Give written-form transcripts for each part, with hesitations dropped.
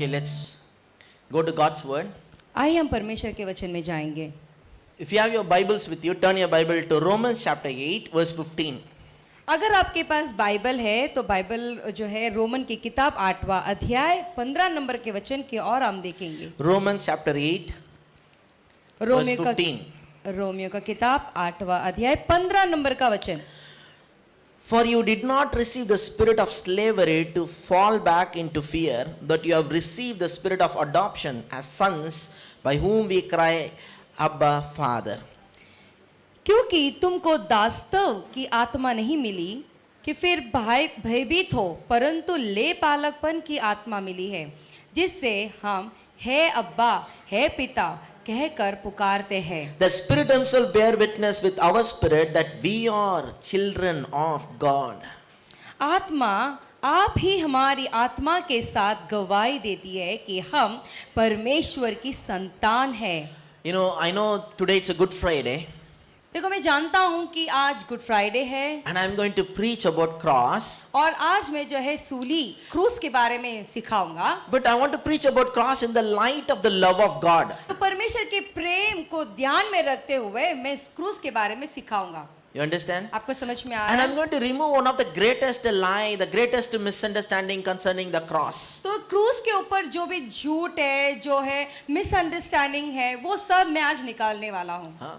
Okay, let's go to God's word. आइए हम परमेश्वर के वचन में जाएंगे. If you have your Bibles with you, turn your Bible to Romans chapter 8, verse 15. अगर आपके पास बाइबल है तो बाइबल जो है रोमन की किताब 8वां अध्याय 15 नंबर के वचन की और हम देखेंगे. Romans chapter 8, verse 15. रोमियो का किताब 8वां अध्याय 15 नंबर का वचन. For you did not receive the spirit of slavery to fall back into fear, but you have received the spirit of adoption as sons, by whom we cry, Abba, Father. क्योंकि तुमको दासत्व की आत्मा नहीं मिली कि फिर भयभीत हो, परंतु ले पालकपन की आत्मा मिली है, जिससे हम हे अब्बा, हे पिता कहकर पुकारते हैं. The Spirit Himself bear witness with our spirit that we are children of God. आत्मा आप ही हमारी आत्मा के साथ गवाही देती है कि हम परमेश्वर की संतान हैं. You know, I know today it's a Good Friday, देखो मैं जानता हूँ कि आज गुड फ्राइडे है and I'm going to preach about cross. और आज मैं जो है सूली क्रूस के बारे में सिखाऊंगा. But I want to preach about cross in the light of the love of God. तो परमेश्वर के प्रेम को ध्यान में रखते हुए मैं इस क्रूस के बारे में सिखाऊंगा. You understand? आपको समझ में आ And रहा I'm है? going to remove one of the greatest lie, the greatest misunderstanding concerning the cross. तो क्रूस के ऊपर जो भी झूठ है, जो है मिसअंडरस्टैंडिंग है, वो सब मैं आज निकालने वाला हूँ. Huh?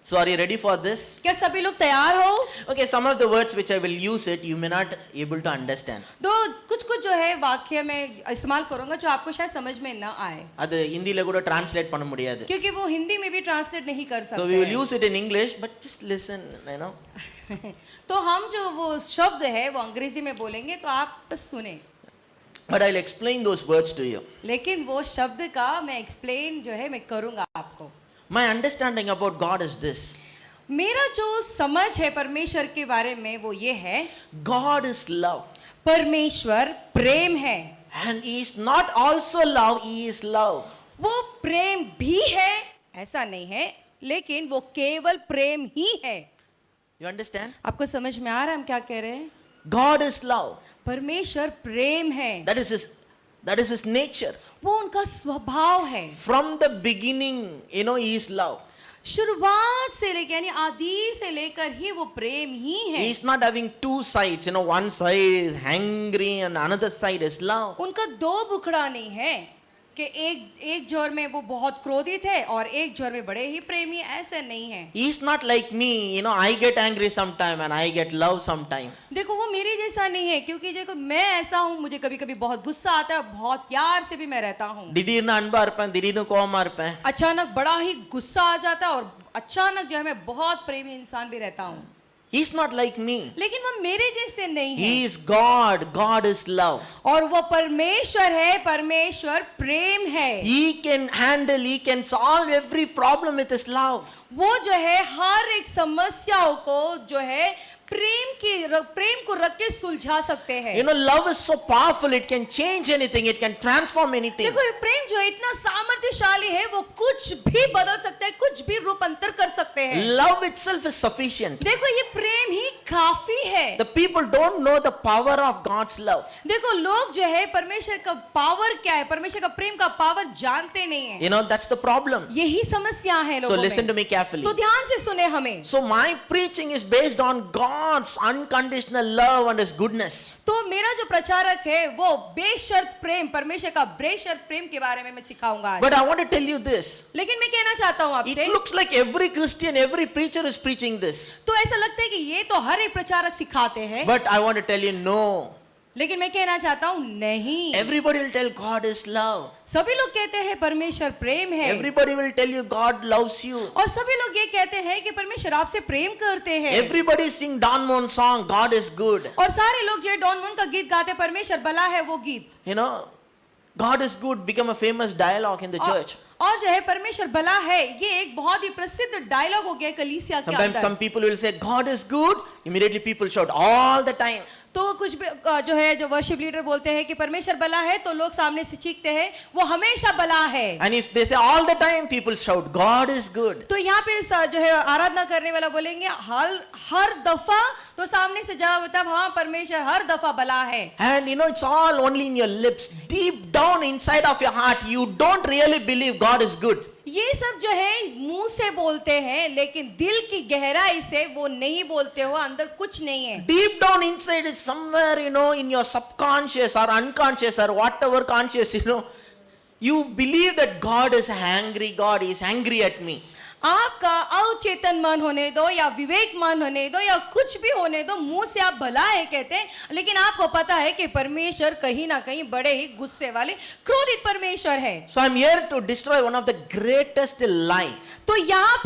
So are you ready for this? क्या सभी लोग तैयार हो? Okay, some of the words which I will use it, you may not able to understand. तो कुछ जो है वाक्य में इस्तेमाल करूंगा जो आपको शायद समझ में न आए. அது இந்தியில கூட translate பண்ண முடியாது. क्योंकि वो हिंदी में भी ट्रांसलेट नहीं कर सकते. So we will use it in English, but just listen, you know. तो हम जो वो शब्द है वो अंग्रेजी में बोलेंगे तो आप बस सुने. But I'll explain those words to you. लेकिन वो शब्द का मैं एक्सप्लेन जो है मैं करूंगा आपको. My understanding about God is this. मेरा जो समझ है परमेश्वर के बारे में वो ये है, God is love. परमेश्वर प्रेम है. And He is not also love, He is love. वो प्रेम भी है ऐसा नहीं है, लेकिन वो केवल प्रेम ही है. You understand? आपको समझ में आ रहा है हम क्या कह रहे हैं? God is love. परमेश्वर प्रेम है. That is His nature. वो उनका स्वभाव है. From the beginning, you know, He is love. शुरुआत से लेकर यानी आदि से लेकर ही वो प्रेम ही है. He is not having two sides, you know, one side is angry and another side is love. उनका दो बुखड़ा नहीं है कि एक जोर में वो बहुत क्रोधित है और एक जोर में बड़े ही प्रेमी, ऐसे नहीं है. He is not like me, you know, I get angry sometime and I get love sometime. देखो वो मेरे जैसा नहीं है, क्योंकि देखो मैं ऐसा हूँ, मुझे कभी कभी बहुत गुस्सा आता है, बहुत प्यार से भी मैं रहता हूँ. திடீர்னு அன்பா இருப்பேன், திடீர்னு கோவமா இருப்பேன். अचानक बड़ा ही गुस्सा आ जाता है और अचानक जो है मैं बहुत प्रेमी इंसान भी रहता हूँ. He is not like me. लेकिन वो मेरे जैसे नहीं है. He is God. God is love. और वो परमेश्वर है, परमेश्वर प्रेम है. He can handle, He can solve every problem with His love. वो जो है हर एक समस्याओं को जो है प्रेम को रख के सुलझा सकते हैं. You know, love is so powerful, it can change anything, it can transform anything. देखो ये प्रेम जो है इतना सामर्थ्यशाली है, वो कुछ भी बदल सकता है, कुछ भी रूपांतर कर सकते हैं. Love itself is sufficient. देखो ये प्रेम ही काफी है. The people don't know the power of God's love. देखो लोग जो है परमेश्वर का पावर क्या है, परमेश्वर का प्रेम का पावर जानते नहीं है. You know, that's the problem. यही समस्या है लोगों So listen में. to me carefully. तो ध्यान से सुने हमें. So my preaching is based on God's unconditional love and His goodness. तो मेरा जो प्रचारक है वो बेशर्त प्रेम, परमेश्वर का बेशर्त प्रेम के बारे में मैं सिखाऊंगा आज. But I want to tell you this. लेकिन मैं कहना चाहता हूँ It आपसे, looks like every Christian, every preacher is preaching this. तो ऐसा लगता है कि ये तो हर एक प्रचारक सिखाते हैं. But I want to tell you, no. लेकिन मैं कहना चाहता हूँ नहीं. Everybody will tell God is love. सभी लोग कहते हैं परमेश्वर प्रेम है. Everybody will tell you God loves you. और सभी लोग ये कहते हैं कि परमेश्वर आपसे प्रेम करते हैं. Everybody sing Don Moen song, God is good. और सारे लोग जो डॉन मोन का गीत गाते हैं, परमेश्वर भला है वो गीत. You know, God is good become a famous dialogue in the church. और जो है परमेश्वर भला है ये एक बहुत ही प्रसिद्ध डायलॉग हो गया कलीसिया के Sometimes अंदर. some people will say God is good, immediately people shout all the time. तो कुछ भी जो है जो वर्शिप लीडर बोलते हैं कि परमेश्वर भला है, तो लोग सामने से चीखते हैं वो हमेशा भला है। And if they say all the time, people shout, God is good. तो यहाँ पे जो है आराधना करने वाला बोलेंगे हर दफा, तो सामने से जवाब होता है हाँ परमेश्वर हर दफा भला है। And it's all only in your lips. Deep down inside of your heart, you don't really believe God is good. ये सब जो है मुंह से बोलते हैं, लेकिन दिल की गहराई से वो नहीं बोलते हो, अंदर कुछ नहीं है। Deep down inside is somewhere, in your subconscious or unconscious or whatever conscious, you believe that God is angry at me. आपका अवचेतन मन होने दो या विवेक मन होने दो या कुछ भी होने दो, मुंह से आप भला है कहते हैं, लेकिन आपको पता है कि परमेश्वर कहीं ना कहीं बड़े ही गुस्से वाले क्रोधित परमेश्वर है। So I'm here to destroy one of the greatest lie. तो यहाँ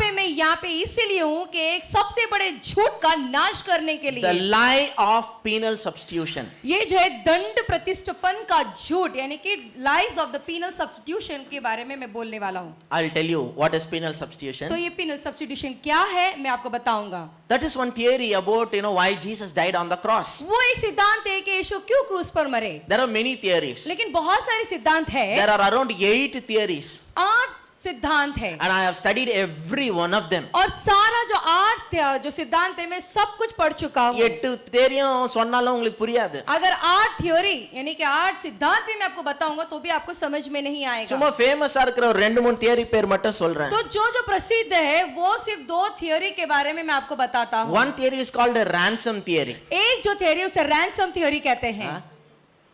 पे इसीलिए हूँ कि एक सबसे बड़े झूठ का नाश करने के The लिए, lie of penal substitution. ये जो है दंड प्रतिष्ठपन का झूठ, यानी कि lies of the penal substitution के बारे में मैं बोलने वाला हूँ। I'll tell you what is penal substitution. तो ये पीनल सब्स्टिट्यूशन क्या है मैं आपको बताऊंगा। That is one theory about why Jesus died on the cross. वो एक सिद्धांत है कि यीशु क्यों क्रूस पर मरे, There are many theories. लेकिन बहुत सारे सिद्धांत है। There are around 8 theories. 8 सिद्धांत है And I have studied every one of them. और सारा जो 8 जो सिद्धांत है मैं सब कुछ पढ़ चुका हूँ। 8 theoryயும் சொன்னாலும் உங்களுக்கு புரியாது. अगर 8 थ्योरी यानी कि 8 सिद्धांत भी मैं आपको बताऊंगा तो भी आपको समझ में नहीं आएगा। சும்மா ஃபேமஸா இருக்கிற ஒரு 2-3 தியரி பேர் மட்டும் சொல்றேன். तो जो प्रसिद्ध है वो सिर्फ 2 थ्योरी के बारे में मैं आपको बताता हूँ। One theory is called a ransom theory. एक जो थ्योरी उसे रैंसम थ्योरी कहते हैं।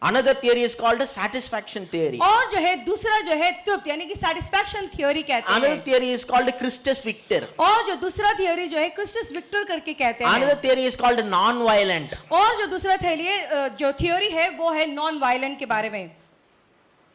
Another theory is called a satisfaction theory. और जो है दूसरा जो है तृप्त यानी कि सेटिस्फैक्शन थ्योरी कहते हैं। Another theory is called Christus Victor. और जो दूसरा थ्योरी जो है क्रिस्टस विक्टर करके कहते हैं। Another theory is called non-violent. और जो दूसरा थ्योरी है वो है नॉन वायलेंट के बारे में।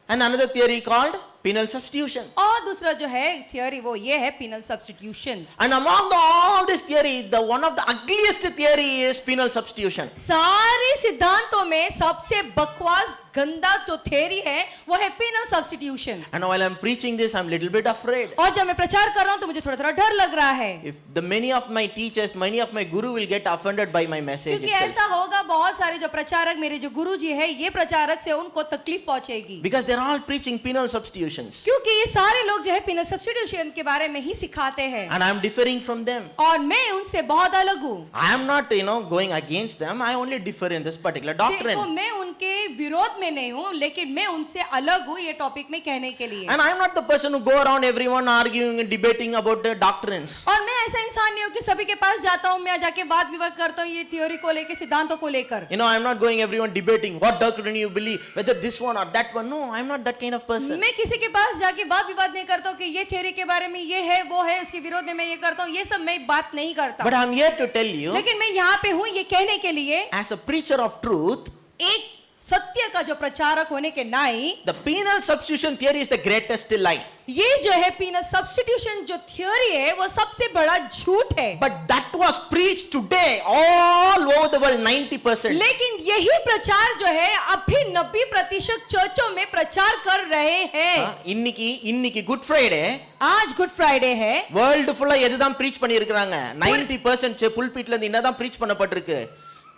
And another theory called penal substitution. और दूसरा जो है थ्योरी वो ये है penal substitution. And among all this theory, the one of the ugliest theory is penal substitution. सारे सिद्धांतों में सबसे बकवास गंदा जो थ्योरी है वो है penal substitution. And while I'm preaching this, I'm little bit afraid. और जब मैं प्रचार कर रहा हूँ तो मुझे थोड़ा डर लग रहा है। If many of my teachers, many of my guru will get offended by my message क्योंकि itself. ऐसा होगा, बहुत सारे जो प्रचारक मेरे जो गुरु जी है ये प्रचारक से उनको तकलीफ पहुंचेगी। Because they're all preaching penal substitutions. क्योंकि ये सारे लोग जो है पीनल सब्स्टिट्यूशन के बारे में ही सिखाते हैं। And I'm differing from them. और मैं उनसे बहुत अलग हूँ। I am not, going against them. I only differ in this particular doctrine. देखो मैं उनके विरोध में नहीं हूँ, लेकिन मैं उनसे अलग हूँ ये टॉपिक में कहने के लिए। And I am not the person who go around everyone arguing and debating about the doctrines. और मैं ऐसा इंसान नहीं हूँ कि सभी के पास जाता हूँ, मैं जाके वाद विवाद करता हूँ ये थ्योरी को लेकर, सिद्धांतों को लेकर। I am not going everyone debating what doctrine you believe, whether this one or that one. No, I am not that kind of person. मैं किसी के पास जाके वाद विवाद नहीं करता हूँ कि ये थ्योरी के बारे में ये है वो है, इसके विरोध में मैं ये करता हूँ, ये सब मैं बात नहीं करता। But I am here to tell you, लेकिन मैं यहाँ पे हूँ ये कहने के लिए, as a preacher of truth, एक सत्य का जो प्रचारक होने के नाई, the penal substitution theory is the greatest lie. ये जो है पीनल सब्स्टिट्यूशन जो थ्योरी है वो सबसे बड़ा झूठ है। But that was preached today all over the world, 90%. लेकिन यही प्रचार जो है अभी 90% चर्चों में प्रचार कर रहे हैं। இன்னைக்கு குட் ஃப்ரைடே, आज गुड फ्राइडे है। வேர்ல்ட் ஃபுல்லா எதுதான் preach பண்ணியிருக்காங்க? 90% புல்பிட்ல இருந்து என்னதான் preach பண்ணப்பட்டிருக்கு?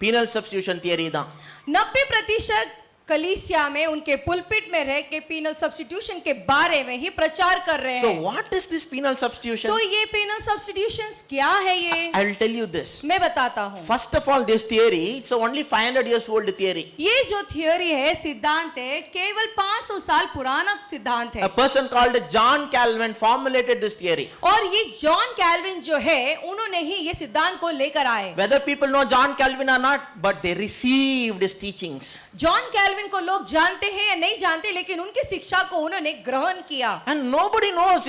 penal substitution theory தான்। 90% कलीसिया में उनके पुलपिट में रह के पीनल सब्स्टिट्यूशन के बारे में ही प्रचार कर रहे So हैं। what is this penal substitution? तो ये पीनल सब्स्टिट्यूशंस क्या है ये? I will tell you this. मैं बताता हूँ। First of all, this theory, it's only 500 years old theory. ये जो थियोरी है, सिद्धांत है, केवल 500 साल पुराना सिद्धांत A है। person called John Calvin formulated this theory. और ये जॉन कैल्विन जो है उन्होंने ही ये सिद्धांत को लेकर आए। Whether people know John Calvin or not, but they received his teachings. John Calvin को लोग जानते हैं या नहीं जानते, लेकिन उनकी शिक्षा को उन्होंने ग्रहण किया। And nobody knows,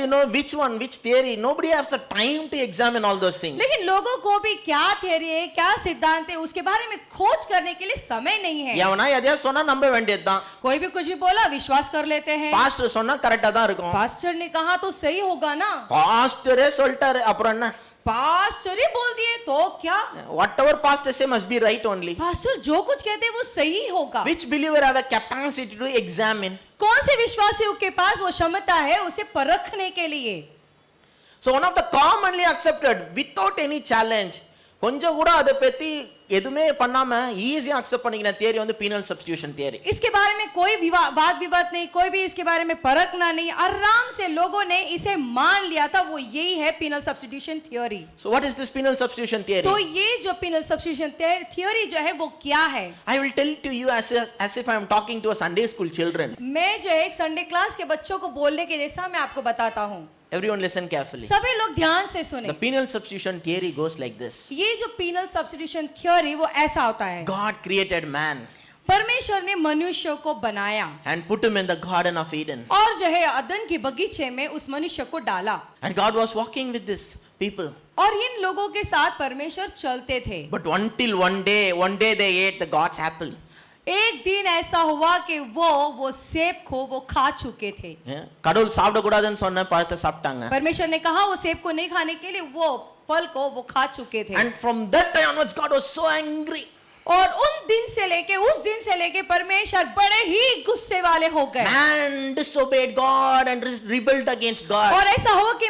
which theory. Nobody has the time to examine all those things. लेकिन लोगों को भी क्या थियोरी है, क्या सिद्धांत है, उसके बारे में खोज करने के लिए समय नहीं है। எவனா எதையா சொன்னா நம்ப வேண்டியதுதான்। कोई भी कुछ भी बोला विश्वास कर लेते हैं। பாஸ்டர் சொன்னா கரெக்ட்டா தான் இருக்கும்। पास्टर ने कहा तो सही होगा ना। பாஸ்டரே சொல்லிட்டாரு அப்புறம் என்ன? पास्टर ही बोल दिए तो क्या? Whatever pastor say must be right only. Pastor जो कुछ कहते हैं वो सही होगा। Which believer have a capacity to examine? कौन से विश्वासियों के पास वो क्षमता है उसे परखने के लिए? So one of the commonly accepted, without any challenge, கொஞ்சம் கூட அதை பத்தி எதுவுமே பண்ணாம ஈஸியா அக்செப்ட் பண்ணிக்கிற தியரி வந்து பீனல் சப்ஸ்டிடியூஷன் தியரி. इसके बारे में कोई वाद विवाद नहीं, कोई भी इसके बारे में परखना नहीं, आराम से लोगों ने इसे मान लिया था. वो यही है penal substitution theory. So what is this penal substitution theory? तो ये जो पीनल सब्स्टिट्यूशन थियोरी जो है वो क्या है? I will tell to you as if I am talking to a Sunday school children. मैं जो है एक संडे क्लास के बच्चों को बोलने के जैसा मैं आपको बताता हूँ. Everyone listen carefully. सभी लोग ध्यान से सुने. The penal substitution theory goes like this. ये जो पीनल सब्स्टिट्यूशन थियोरी वो ऐसा होता है. God created man परमेश्वर ने मनुष्य को बनाया and put him in the garden of Eden. और जो है अदन के बगीचे में उस मनुष्य को डाला. And God was walking with this people. और इन लोगों के साथ परमेश्वर चलते थे. But until one day they ate the God's apple. एक दिन ऐसा हुआ कि वो सेब को वो खा चुके थे. கடவுள் சாப்பிட கூடாதுன்னு சொன்ன பழத்தை சாப்பிட்டாங்க. परमेश्वर ने कहा वो सेब को नहीं खाने के लिए वो फल को वो खा चुके थे. And from that time onwards God was so angry. और उस दिन से लेके परमेश्वर बड़े ही गुस्से वाले हो गए. Man disobeyed God and rebelled against God. और ऐसा हुआ कि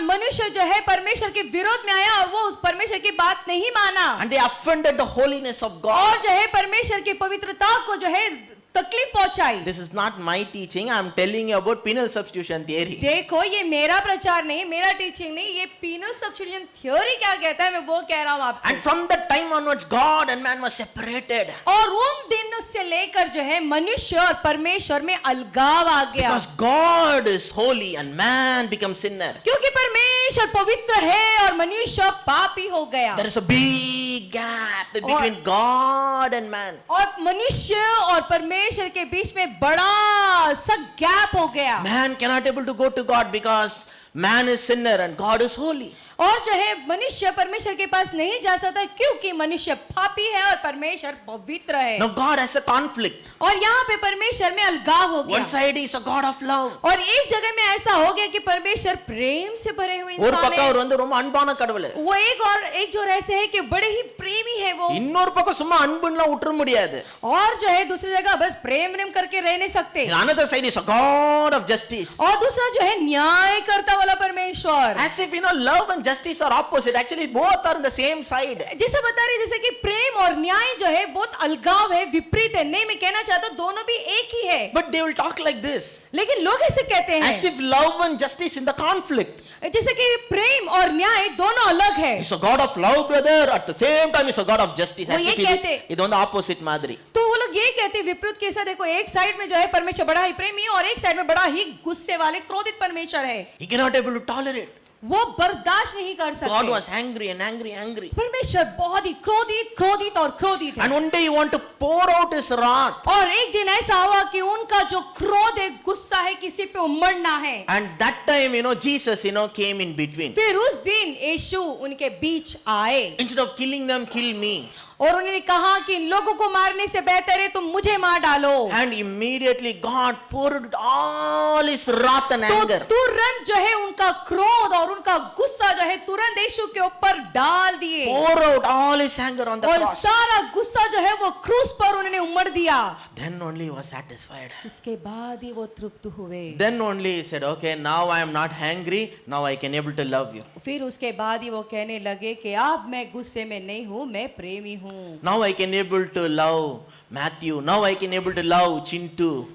मनुष्य जो है परमेश्वर के विरोध में आया और वो उस परमेश्वर की बात नहीं माना. And they offended the holiness of God. और जो है परमेश्वर की पवित्रता को जो है तकलीफ पहुंचाई. This is not my teaching. I am telling you about penal substitution theory. देखो ये मेरा प्रचार नहीं, मेरा टीचिंग नहीं, ये पीनल सब्स्टिट्यूशन थ्योरी क्या कहता है मैं वो कह रहा हूँ आपसे. And from that time onwards God and man were separated. और उन दिन से लेकर जो है मनुष्य और परमेश्वर में अलगाव आ गया. Because God is holy and man becomes sinner. क्योंकि परमेश्वर पवित्र है और मनुष्य पापी हो गया. There is a big gap between God and man. और मनुष्य और परमेश्वर के बीच में बड़ा सा गैप हो गया. Man cannot able to go to God because man is sinner and God is holy. और जो है मनुष्य परमेश्वर के पास नहीं जा सकता क्योंकि मनुष्य पापी है और परमेश्वर पवित्र है. Now God has a conflict. और यहाँ पे परमेश्वर में अलगाव हो गया. One side is a God of love. और एक जगह में ऐसा हो गया कि परमेश्वर प्रेम से भरे हुए ஒரு इंसान பக்கம் है. அவர் வந்து ரொம்ப அன்பான கடவுள். वो एक जो ऐसे है कि बड़े ही प्रेमी है वो. இன்னொரு பக்கம் சும்மா அன்புன்னா விட்டுற முடியாது. और जो है दूसरी जगह बस प्रेम करके रह नहीं सकते. Another side is a God of justice. और दूसरा जो है न्याय करता वाला परमेश्वर. As if love and justice are opposite. Actually both are on the same side. जैसे बता रहे जैसे कि प्रेम और न्याय जो है बहुत अलगाव है, विपरीत है. नहीं मैं कहना चाहता हूँ दोनों भी एक ही है. But they will talk like this. लेकिन लोग ऐसे कहते हैं As if love and justice in the conflict. जैसे कि प्रेम और न्याय दोनों अलग है. He's a God of love, brother. At the same time, he's a God of justice. वो ये कहते இது வந்து opposite மாதிரி. तो वो लोग ये कहते विपरीत कैसा. देखो एक साइड में जो है परमेश्वर बड़ा ही प्रेमी है और एक साइड में बड़ा ही गुस्से वाले क्रोधित परमेश्वर है. He cannot able to tolerate. वो बर्दाश्त नहीं कर सकते. God was angry and angry. परमेश्वर बहुत ही क्रोधित और क्रोधित है. And one day he want to pour out his wrath. और एक दिन ऐसा हुआ कि उनका जो क्रोध है, गुस्सा है, किसी पे उमड़ना है. And that time Jesus came in between. फिर उस दिन यीशु उनके बीच आए. Instead of killing them, kill me. और उन्होंने कहा कि इन लोगों को मारने से बेहतर है तुम मुझे मार डालो. And immediately God poured all his wrath and तो anger. तुरंत जो है उनका क्रोध और उनका गुस्सा जो है तुरंत यीशु के ऊपर डाल दिए. Pour out all his anger on the और cross. सारा गुस्सा जो है वो क्रूस पर उन्होंने उमड़ दिया. Then only he was satisfied. उसके बाद ही वो तृप्त हुए. Then only he said, okay, now I am not angry. Now I can able to love you. फिर उसके बाद ही वो कहने लगे कि अब मैं गुस्से में नहीं हूँ, मैं प्रेमी हूँ. Now I can able to love Matthew. Now I can able to love Chintu.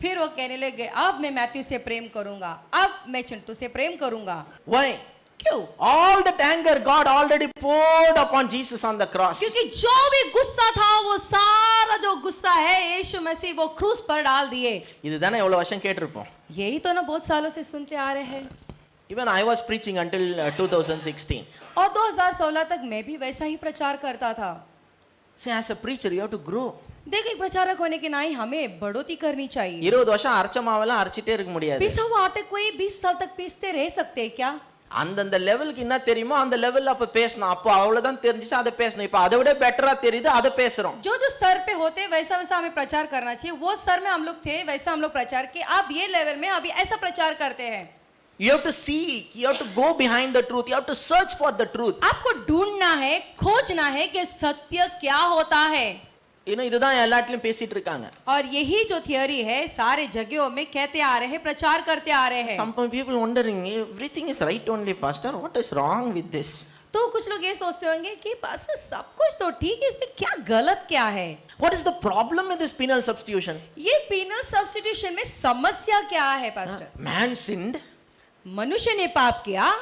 फिर वो कहने लगे अब मैं मैथ्यू से प्रेम करूंगा, अब मैं चिंटू से प्रेम करूंगा. Why? क्यों? All that anger God already poured upon Jesus on the cross. क्योंकि जो भी गुस्सा था वो सारा जो गुस्सा है यीशु मसीह वो क्रूस पर डाल दिए. இதுதானே எவ்வளவு வருஷம் கேட்டிருப்போம். यही तो ना बहुत सालों से सुनते आ रहे हैं. Even I was preaching until 2016. और 2016 तक मैं भी वैसा ही प्रचार करता था. See, as a preacher, you have to grow. देखो एक प्रचारक होने के नाते हमें बढ़ोतरी करनी चाहिए. 20 வருஷம் அரைச்ச மாவெல்லாம் அரைச்சிட்டே இருக்க முடியாது. पिसा हुआ आटे को 20 साल तक पीसते रह सकते हैं क्या? அந்தந்த லெவலுக்கு என்ன தெரியுமோ அந்த லெவல்ல அப்ப பேசணும். அப்போ அவ்வளவுதான் தெரிஞ்சிச்சு அதை பேசணும். இப்போ அதை விட பெட்டரா தெரியுது அதை பேசுறோம். जो स्तर पे होते वैसा वैसा हमें प्रचार करना चाहिए. वो स्तर में हम लोग थे वैसा हम लोग प्रचार किए. अब ये लेवल में अभी ऐसा प्रचार करते हैं. You have to seek, you have to go behind the truth, you have to search for the truth. आपको ढूंढना है, खोजना है कि सत्य क्या होता है. இதுதான் எல்லாட்டிலும் பேசிட்டு இருக்காங்க. और यही जो थियोरी है सारे जगहों में कहते आ रहे हैं, प्रचार करते आ रहे हैं. Some people wondering, everything is right only, pastor, what is wrong with this? तो कुछ लोग ये सोचते होंगे कि पास्टर सब कुछ तो ठीक है, इसमें क्या गलत क्या है? What is the problem with this penal substitution? ये पीनल सब्स्टिट्यूशन में समस्या क्या है पास्टर? Man sinned मनुष्य ने पाप किया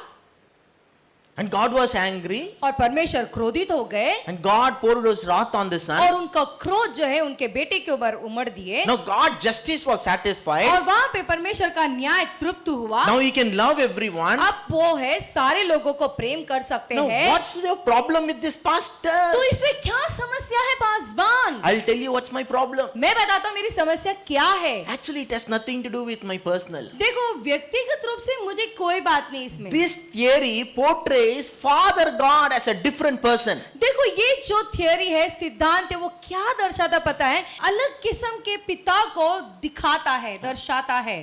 and God was angry और परमेश्वर क्रोधित हो गए and God poured his wrath on the son. और उनका क्रोध जो है उनके बेटे के ऊपर उमड़ दिए Now God justice was satisfied. और वहां पे परमेश्वर का न्याय तृप्त हुआ। Now he can love everyone. अब वो है सारे लोगों को प्रेम कर सकते Now हैं। what's the problem with this pastor? तो इसमें क्या समस्या है Paswan? I'll tell you what's my problem. मैं बताता हूँ मेरी समस्या क्या है। Actually it has nothing to do with my personal. देखो व्यक्तिगत रूप से मुझे कोई बात नहीं इसमें। This theory portrays Father God as a different person. देखो ये जो थियरी है, सिद्धांत है, वो क्या दर्शाता पता है? अलग किस्म के पिता को दिखाता है, दर्शाता है।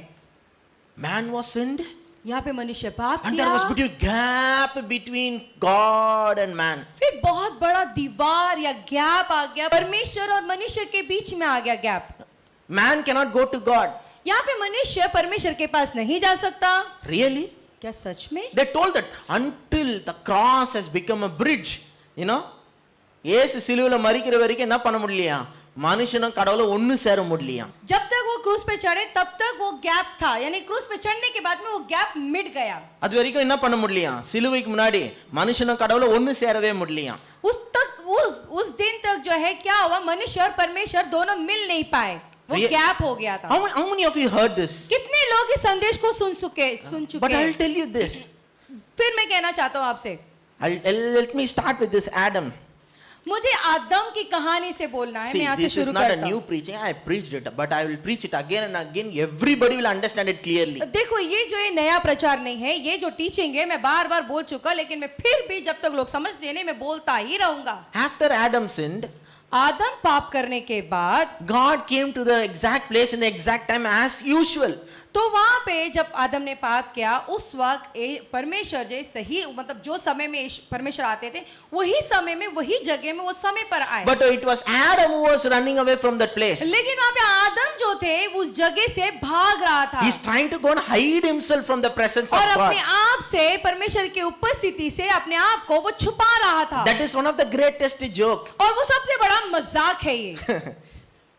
Man was sinned यहाँ पे मनुष्य पाप and there was किया, between gap between God and man. फिर बहुत बड़ा दीवार या गैप आ गया, परमेश्वर और मनुष्य के बीच में आ गया gap. Man cannot go to God. यहाँ पे मनुष्य परमेश्वर के पास नहीं जा सकता। Really? क्या सच में? They told that until the cross has become a bridge, you know, இயேசு சிலுவையில மரிக்கிற வரைக்கும் என்ன பண்ண முடியலையா? மனுஷனும் கடவுளும் ஒன்னு சேர முடியலையா? जब तक वो क्रूस पे चढ़े तब तक वो गैप था, यानी क्रूस पे चढ़ने के बाद में वो गैप मिट गया। அது வரைக்கும் என்ன பண்ண முடியலையா? சிலுவைக்கு முன்னாடி மனுஷனும் கடவுளும் ஒன்னு சேரவே முடியலையா? उस दिन तक जो है क्या हुआ, मनुष्य और परमेश्वर दोनों मिल नहीं पाए, वो गैप हो गया था। How many of you heard this? कितने लोग इस संदेश को सुन चुके But I'll हैं? tell you this. फिर मैं कहना चाहता हूँ आपसे, Let me start with this Adam. मुझे आदम की कहानी से बोलना है। मैं See, यहाँ से this is शुरू not a करता new हूँ। preaching. I preached it, but I will preach it again and again. Everybody will understand it clearly. देखो ये जो ये नया प्रचार नहीं है, ये जो टीचिंग है मैं बार बार बोल चुका, लेकिन मैं फिर भी जब तक लोग समझते नहीं मैं बोलता ही रहूंगा। After Adam sinned, आदम पाप करने के बाद God came to the exact place in the exact time as usual. तो वहां पे जब आदम ने पाप किया उस वक्त परमेश्वर जो सही मतलब जो समय में परमेश्वर आते थे वही समय में वही जगह में वो समय पर आए। But it was Adam who was running away from that place. लेकिन वहां पे आदम जो थे उस जगह से भाग रहा था He's trying to go and hide himself from the presence of और God. अपने आप से परमेश्वर की उपस्थिति से अपने आप को वो छुपा रहा था। That is one of the greatest joke. और वो सबसे बड़ा मजाक है ये।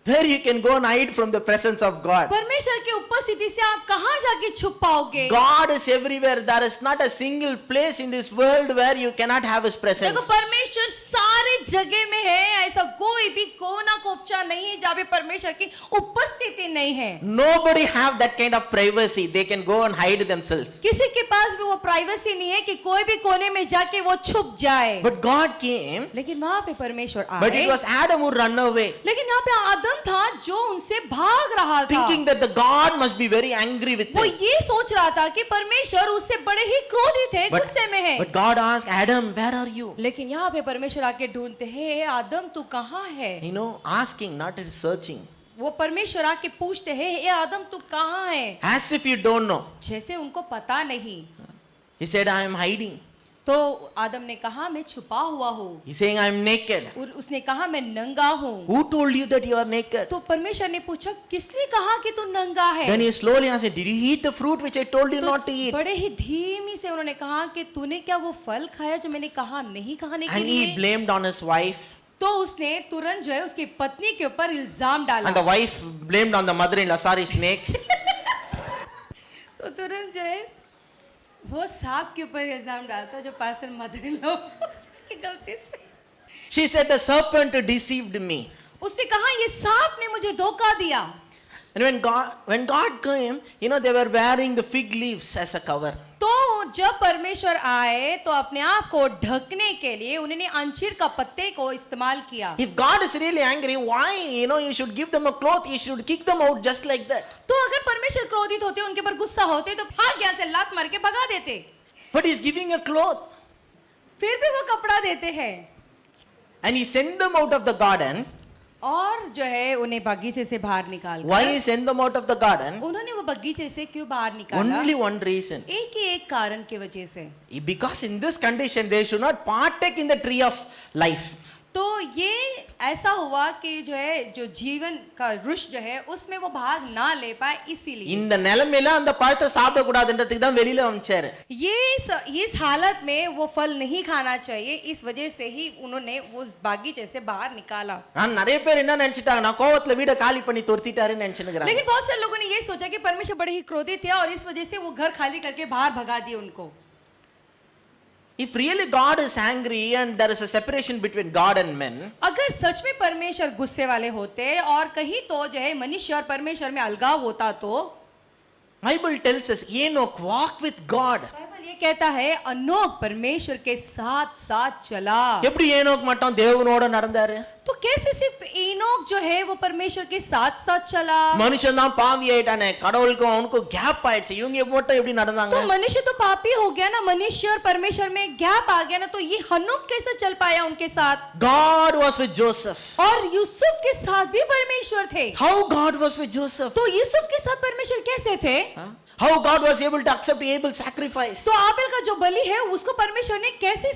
Where you can go and hide from the presence of God. परमेश्वर की उपस्थिति से आप कहाँ जाके छुप पाओगे? God is everywhere. There is not a single place in this world where you cannot have His देखो presence. परमेश्वर सारे जगह में है, ऐसा कोई भी कोना कोपचा नहीं है जहाँ पे परमेश्वर की उपस्थिति नहीं है। Nobody have that kind of privacy. They can go and hide themselves. किसी के पास भी वो प्राइवेसी नहीं है कि कोई भी कोने में जाके वो छुप जाए। But God came, लेकिन वहां पे परमेश्वर but it आए, was Adam who ran away, लेकिन यहाँ पे आदम था जो उनसे भाग रहा था। thinking that the God must be very angry with वो him. ये सोच रहा था कि परमेश्वर उससे बड़े ही क्रोधित है, But, गुस्से में है। but God asked Adam, where are you? लेकिन यहाँ पे परमेश्वर आके ढूंढते हैं, आदम तू कहाँ है? You know, asking, not searching. वो परमेश्वर आके पूछते हैं, ए आदम तू कहाँ है? As if you don't know. जैसे उनको पता नहीं। He said, I am hiding. तो आदम ने कहा मैं छुपा हुआ हूँ। He's saying, I am naked. और उसने कहा मैं नंगा हूँ। Who told you that you are naked? तो परमेश्वर ने पूछा किसने कहा कि तू नंगा है? Then he slowly answered, did you eat the fruit which I told you तो not to eat? बड़े ही धीमी से उन्होंने कहा कि तूने क्या वो फल खाया जो मैंने कहा नहीं खाने के And he लिए? blamed on his wife. तो उसने तुरंत जो है उसकी पत्नी के ऊपर इल्जाम डाला। And the wife blamed on the mother-in-law, sorry, snake. तो तुरंत जो है वो सांप के ऊपर इल्जाम डालता जो पास्टर मदर इन लॉ की गलती से। She said, the serpent deceived me. उसने कहा ये सांप ने मुझे धोखा दिया। And when God came, you know, they were wearing the fig leaves as a cover. तो जब परमेश्वर आए तो अपने आप को ढकने के लिए उन्होंने अंजीर का पत्ते को इस्तेमाल किया। If God is really angry, why, you know, you should give them a cloth, you should kick them out just like that. तो अगर परमेश्वर क्रोधित होते उनके ऊपर गुस्सा होते तो भाग यहाँ से लात मार के भगा देते। But he's giving a cloth. फिर भी वो कपड़ा देते हैं And he sent them out of the garden. और जो है उन्हें बगीचे से बाहर निकाल Why he sent them out of the garden? उन्होंने वो बगीचे से क्यों बाहर निकाला? Only one reason. एक ही एक कारण की वजह से। Because in this condition, they should not partake in the tree of life. तो ये ऐसा हुआ कि जो है जो जीवन का रुष जो है उसमें वो भाग ना ले पाए, इसीलिए இந்த நிலைமையில அந்த பழத்தை சாப்பிட கூடாதுன்றதுக்கு தான் வெளியில அமிச்சாரு. इस हालत में वो फल नहीं खाना चाहिए, इस वजह से ही उन्होंने उस बागीचे से बाहर निकाला। நான் நிறைய பேர் என்ன நினைச்சிட்டாங்க, நான் கோவத்துல வீட காலி பண்ணி துரத்திட்டாருன்னு நினைச்சுக்கிறாங்க. लेकिन बहुत सारे लोगों ने ये सोचा कि परमेश्वर बड़े ही क्रोधित थे और इस वजह से वो घर खाली करके बाहर भगा दिए उनको। If really God is angry and there is a separation between God and men, अगर सच में परमेश्वर गुस्से वाले होते और कहीं तो जो है मनुष्य और परमेश्वर में अलगाव होता तो Bible tells us Enoch walked with God. Bible ये कहता है अनोख परमेश्वर के साथ साथ चला। எப்படி ஏனோக் மட்டும் தேவனோட நடந்தாரு? तो कैसे सिर्फ एनोक जो है वो परमेश्वर के साथ साथ चला? மனுஷன் தான் பாவி ஆயிட்டானே, கடவுளுக்கும் அவனுக்கும் கேப் ஆயிடுச்சு, இவங்க மட்டும் எப்படி நடந்தாங்க? तो मनुष्य तो पापी हो गया ना, मनुष्य और परमेश्वर में गैप आ गया ना, तो ये हनोक कैसे चल पाया उनके साथ? God was with Joseph. और यूसुफ के साथ भी परमेश्वर थे। How God was with Joseph? तो यूसुफ के साथ परमेश्वर कैसे थे? How God was able to accept Abel's sacrifice? तो आबेल का जो बलि है उसको परमेश्वर ने कैसे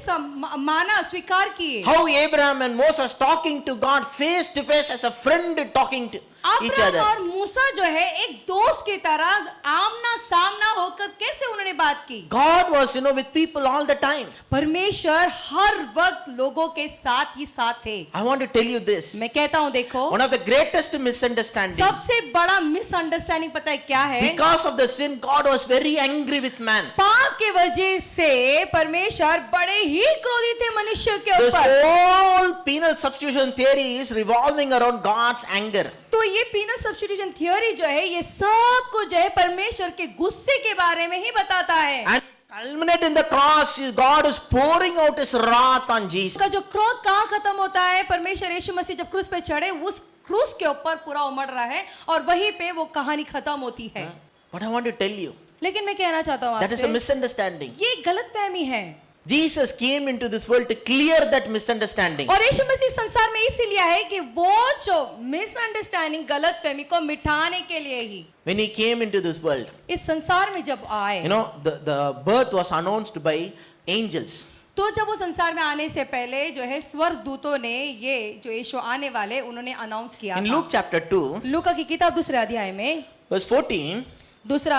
माना, स्वीकार किए? How Abraham and Moses talking to God face to face as a friend talking to each Abraham other. और मूसा जो है एक दोस्त की तरह आमना सामना होकर कैसे उन्होंने बात की? God was, with people all the time. परमेश्वर हर वक्त लोगों के साथ ही साथ थे। I want to tell you this. मैं कहता हूँ देखो, One of the greatest misunderstandings. सबसे बड़ा मिसअंडरस्टैंडिंग पता है क्या है? Because of the sin, God was very angry with man. पाप के वजह से परमेश्वर बड़े ही क्रोधित थे मनुष्य के This ऊपर। whole penal substitution theory is revolving around God's anger. तो ये पीनल सब्स्टिट्यूशन थियोरी जो है ये सब को जो है परमेश्वर के गुस्से के बारे में ही बताता है। And culminate in the cross, God is pouring out His wrath on Jesus. उसका जो क्रोध कहाँ खत्म होता है? परमेश्वर यीशु मसीह जब क्रूस पे चढ़े उस क्रूस के ऊपर पूरा उमड़ रहा है और वहीं पे वो कहानी खत्म होती है। But I want to tell you, लेकिन मैं कहना चाहता हूँ that is a आपसे, misunderstanding. ये गलतफहमी है। Jesus came into this world to clear that misunderstanding. और यीशु मसीह संसार में इसीलिए आए कि वो जो मिसअंडरस्टैंडिंग गलतफहमी को मिटाने के लिए ही When He came into this world, इस संसार में जब आए, the birth was announced by angels. तो जब वो संसार में आने से पहले जो है स्वर्गदूतों ने ये जो यीशु आने वाले उन्होंने अनाउंस किया In था। Luke chapter 2, लूका की किताब दूसरे अध्याय में verse 14, दूसरा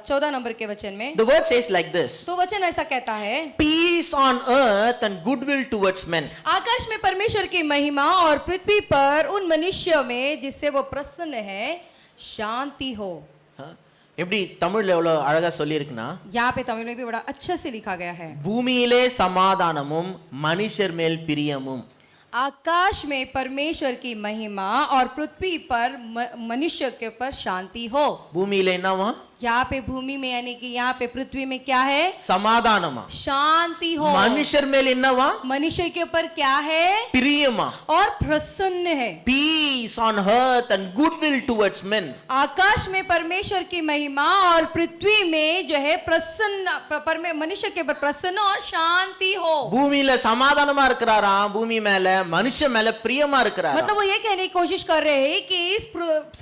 14 नंबर के वचन में the word says like this: तो वचन ऐसा कहता है, Peace on earth and goodwill towards men. आकाश में परमेश्वर की महिमा और पृथ्वी पर उन मनुष्यों में जिससे वो प्रसन्न है शांति हो। எப்படி தமிழ்ல எவ்வளவு அழகா சொல்லியிருக்குன்னா, यहाँ पे तमिल में भी बड़ा अच्छा से लिखा गया है, பூமியிலே சமாதானமும் மனுஷர் மேல் பிரியமும். आकाश में परमेश्वर की महिमा और पृथ्वी पर मनुष्य के ऊपर शांति हो। பூமியில என்னவா? यहाँ पे भूमि में यानी कि यहाँ पे पृथ्वी में क्या है? சமாதானமா. शांति हो। மனுஷர் மேல் என்னவா? मनुष्य के ऊपर क्या है? பிரியமா. और प्रसन्न है। Peace on earth and goodwill towards men. आकाश में परमेश्वर की महिमा और पृथ्वी में जो है प्रसन्न मनुष्य के ऊपर प्रसन्न और शांति हो। பூமியில சமாதானமா இருக்கிறாராம், பூமி மேல மனுஷன் மேல பிரியமா இருக்கிறாராம். मतलब वो ये कहने की कोशिश कर रहे हैं कि इस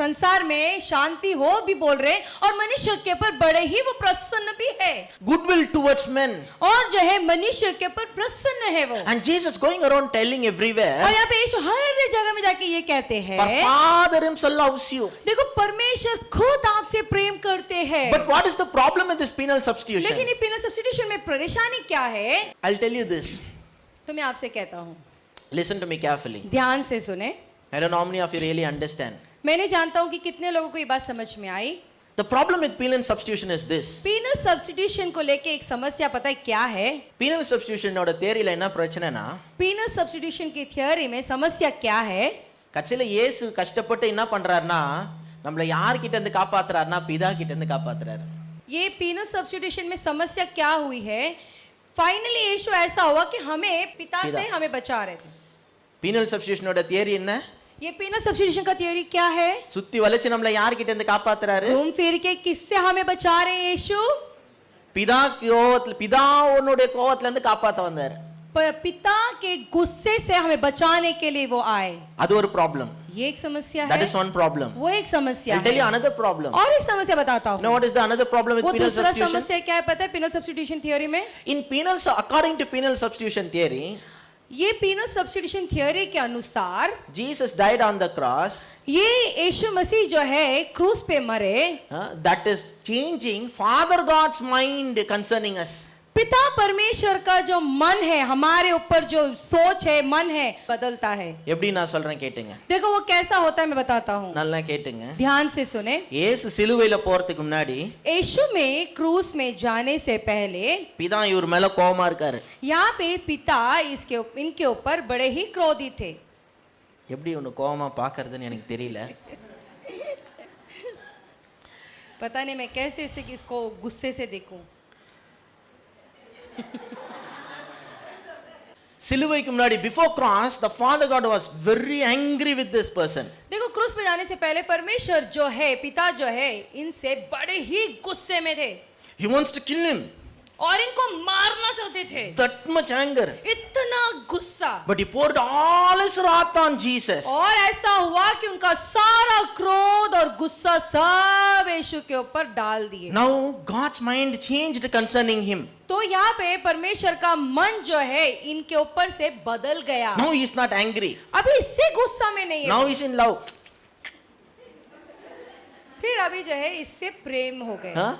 संसार में शांति हो भी बोल रहे और मनुष्य के ऊपर बड़े ही वो प्रसन्न भी है। Goodwill towards men. और जो है मनुष्य के ऊपर प्रसन्न है वो। And Jesus going around telling everywhere, और यहाँ पे यीशु हर जगह में जाके ये कहते हैं, For Father Himself loves you. देखो परमेश्वर खुद आपसे प्रेम करते हैं। But what is the problem with this penal substitution? लेकिन ये पेनल सब्स्टिट्यूशन में परेशानी क्या है? I'll tell you this. तो मैं आपसे कहता हूँ, Listen to me carefully. ध्यान से सुने। I don't know how many of you really understand. मैंने जानता हूँ कि कितने लोगों को ये बात समझ में आई। The problem with penal substitution is this. Penal substitution को लेके एक समस्या पता है क्या है? Penal substitution ஓட theoryல என்ன பிரச்சனைனா, पेनल सब्स्टिट्यूशन की थियोरी में समस्या क्या है? கடைசில இயேசு கஷ்டப்பட்டு என்ன பண்றாருன்னா, நம்மள யார் கிட்ட இருந்து காப்பாத்துறாருன்னா பிதா கிட்ட இருந்து காப்பாத்துறாரு. ये पेनल सब्स्टिट्यूशन में समस्या क्या हुई है? फाइनली यीशु ऐसा हुआ कि हमें पिता से हमें बचा रहे थे। Penal substitution ஓட theory என்ன? ये पेनल सब्स्टिट्यूशन का थियोरी क्या है? சுத்தி வளைச்சு நம்மள யார் கிட்ட இருந்து காப்பாத்துறாரு? घूम फिर के किससे हमें बचा रहे हैं यीशु? பிதாவுடைய கோவத்துல இருந்து காப்பாத்த வந்தாரு. पिता के गुस्से से हमें बचाने के लिए वो आए। அது ஒரு problem. ये एक समस्या That है। is one problem. वो एक समस्या I'll tell you है। another problem. और एक समस्या बताता हूँ। You know what is the another problem with वो penal दूसरा substitution? समस्या क्या है पता है पेनल सब्स्टिट्यूशन थियोरी में? According to penal substitution theory, ये पीनल सब्स्टिट्यूशन थियोरी के अनुसार Jesus died on the cross. ये यीशु मसीह जो है क्रूस पे मरे, That is changing Father God's mind concerning us. पिता परमेश्वर का जो मन है, हमारे ऊपर जो सोच है, मन है, बदलता है। எப்படி நான் சொல்றேன் கேட்டுங்க, देखो वो कैसा होता है मैं बताता हूँ, நல்லா கேட்டுங்க। ध्यान से सुने। இயேசு சிலுவையில போறதுக்கு முன்னாடி यीशु में क्रूस में जाने से पहले பிதா இவர் மேல கோவமா இருக்காரு। यहाँ पे पिता इनके ऊपर बड़े ही क्रोधित थे। எப்படி உன்னை கோவமா பார்க்கறதுன்னு எனக்கு தெரியல। पता नहीं मैं कैसे इसको गुस्से से देखूं। சிலுவைக்கு முன்னாடி before cross the Father God was very angry with this person. देखो क्रूस पे जाने से पहले परमेश्वर जो है, पिता जो है, इनसे बड़े ही गुस्से में थे। He wants to kill him. और इनको मारना चाहते थे। That much anger. इतना गुस्सा। But he poured all his wrath on Jesus. और ऐसा हुआ कि उनका सारा क्रोध और गुस्सा सब यीशु के ऊपर डाल दिए। Now God's mind changed concerning him. तो यहाँ पे परमेश्वर का मन जो है इनके ऊपर से बदल गया। Now he is not angry. अभी इससे गुस्सा में नहीं है। Now he is in love. फिर अभी जो है इससे प्रेम हो गया। Huh?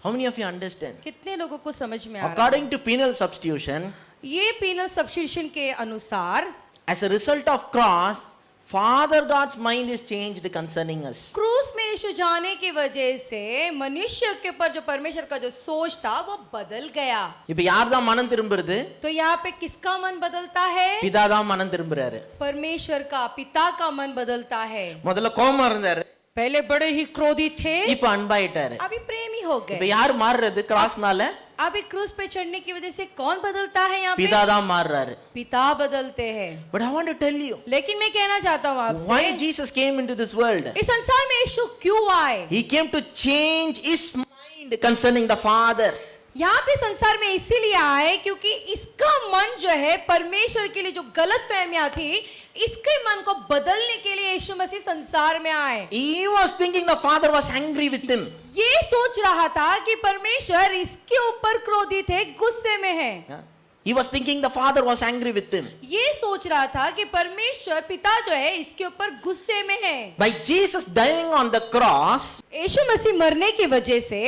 How many of you understand? कितने लोगों को समझ में आ रहा है? According to penal substitution, ये पीनल सब्स्टिट्यूशन के अनुसार as a result of cross, Father God's mind is changed concerning us. क्रूस में यीशु जाने की वजह से मनुष्य के ऊपर जो परमेश्वर का जो सोच था वो बदल गया। இப்ப யார் தான் மனம் திரும்புறது? तो यहाँ पे किसका मन बदलता है? பிதா தான் மனம் திரும்புறாரு। परमेश्वर का, पिता का मन बदलता है। முதல்ல கோபமா இருந்தாரு, पहले बड़े ही क्रोधित थे, இப்ப அன்பாயிட்டாரு। अभी प्रेमी हो இப்ப गए। யார் மாறுறது கிராஸ்னால? अभी क्रूस पे चढ़ने की वजह से कौन बदलता है यहाँ पे? பிதா தான் மாறுறாரு। पिता बदलते हैं। But I want to tell you, लेकिन मैं कहना चाहता हूँ आपसे, why Jesus came into this world? इस संसार में यीशु क्यों आए? He came to change his mind concerning the Father. यहाँ पे संसार में इसीलिए आए क्योंकि इसका मन जो है परमेश्वर के लिए जो गलत फहमियां थी, इसके मन को बदलने के लिए यीशु मसीह संसार में आए। He was thinking the Father was angry with him. ये सोच रहा था कि परमेश्वर इसके ऊपर क्रोधित है, गुस्से में है। He was thinking the Father was angry with him. ये सोच रहा था कि परमेश्वर पिता जो है इसके ऊपर गुस्से में है। By Jesus dying on the cross, यीशु मसीह मरने की वजह से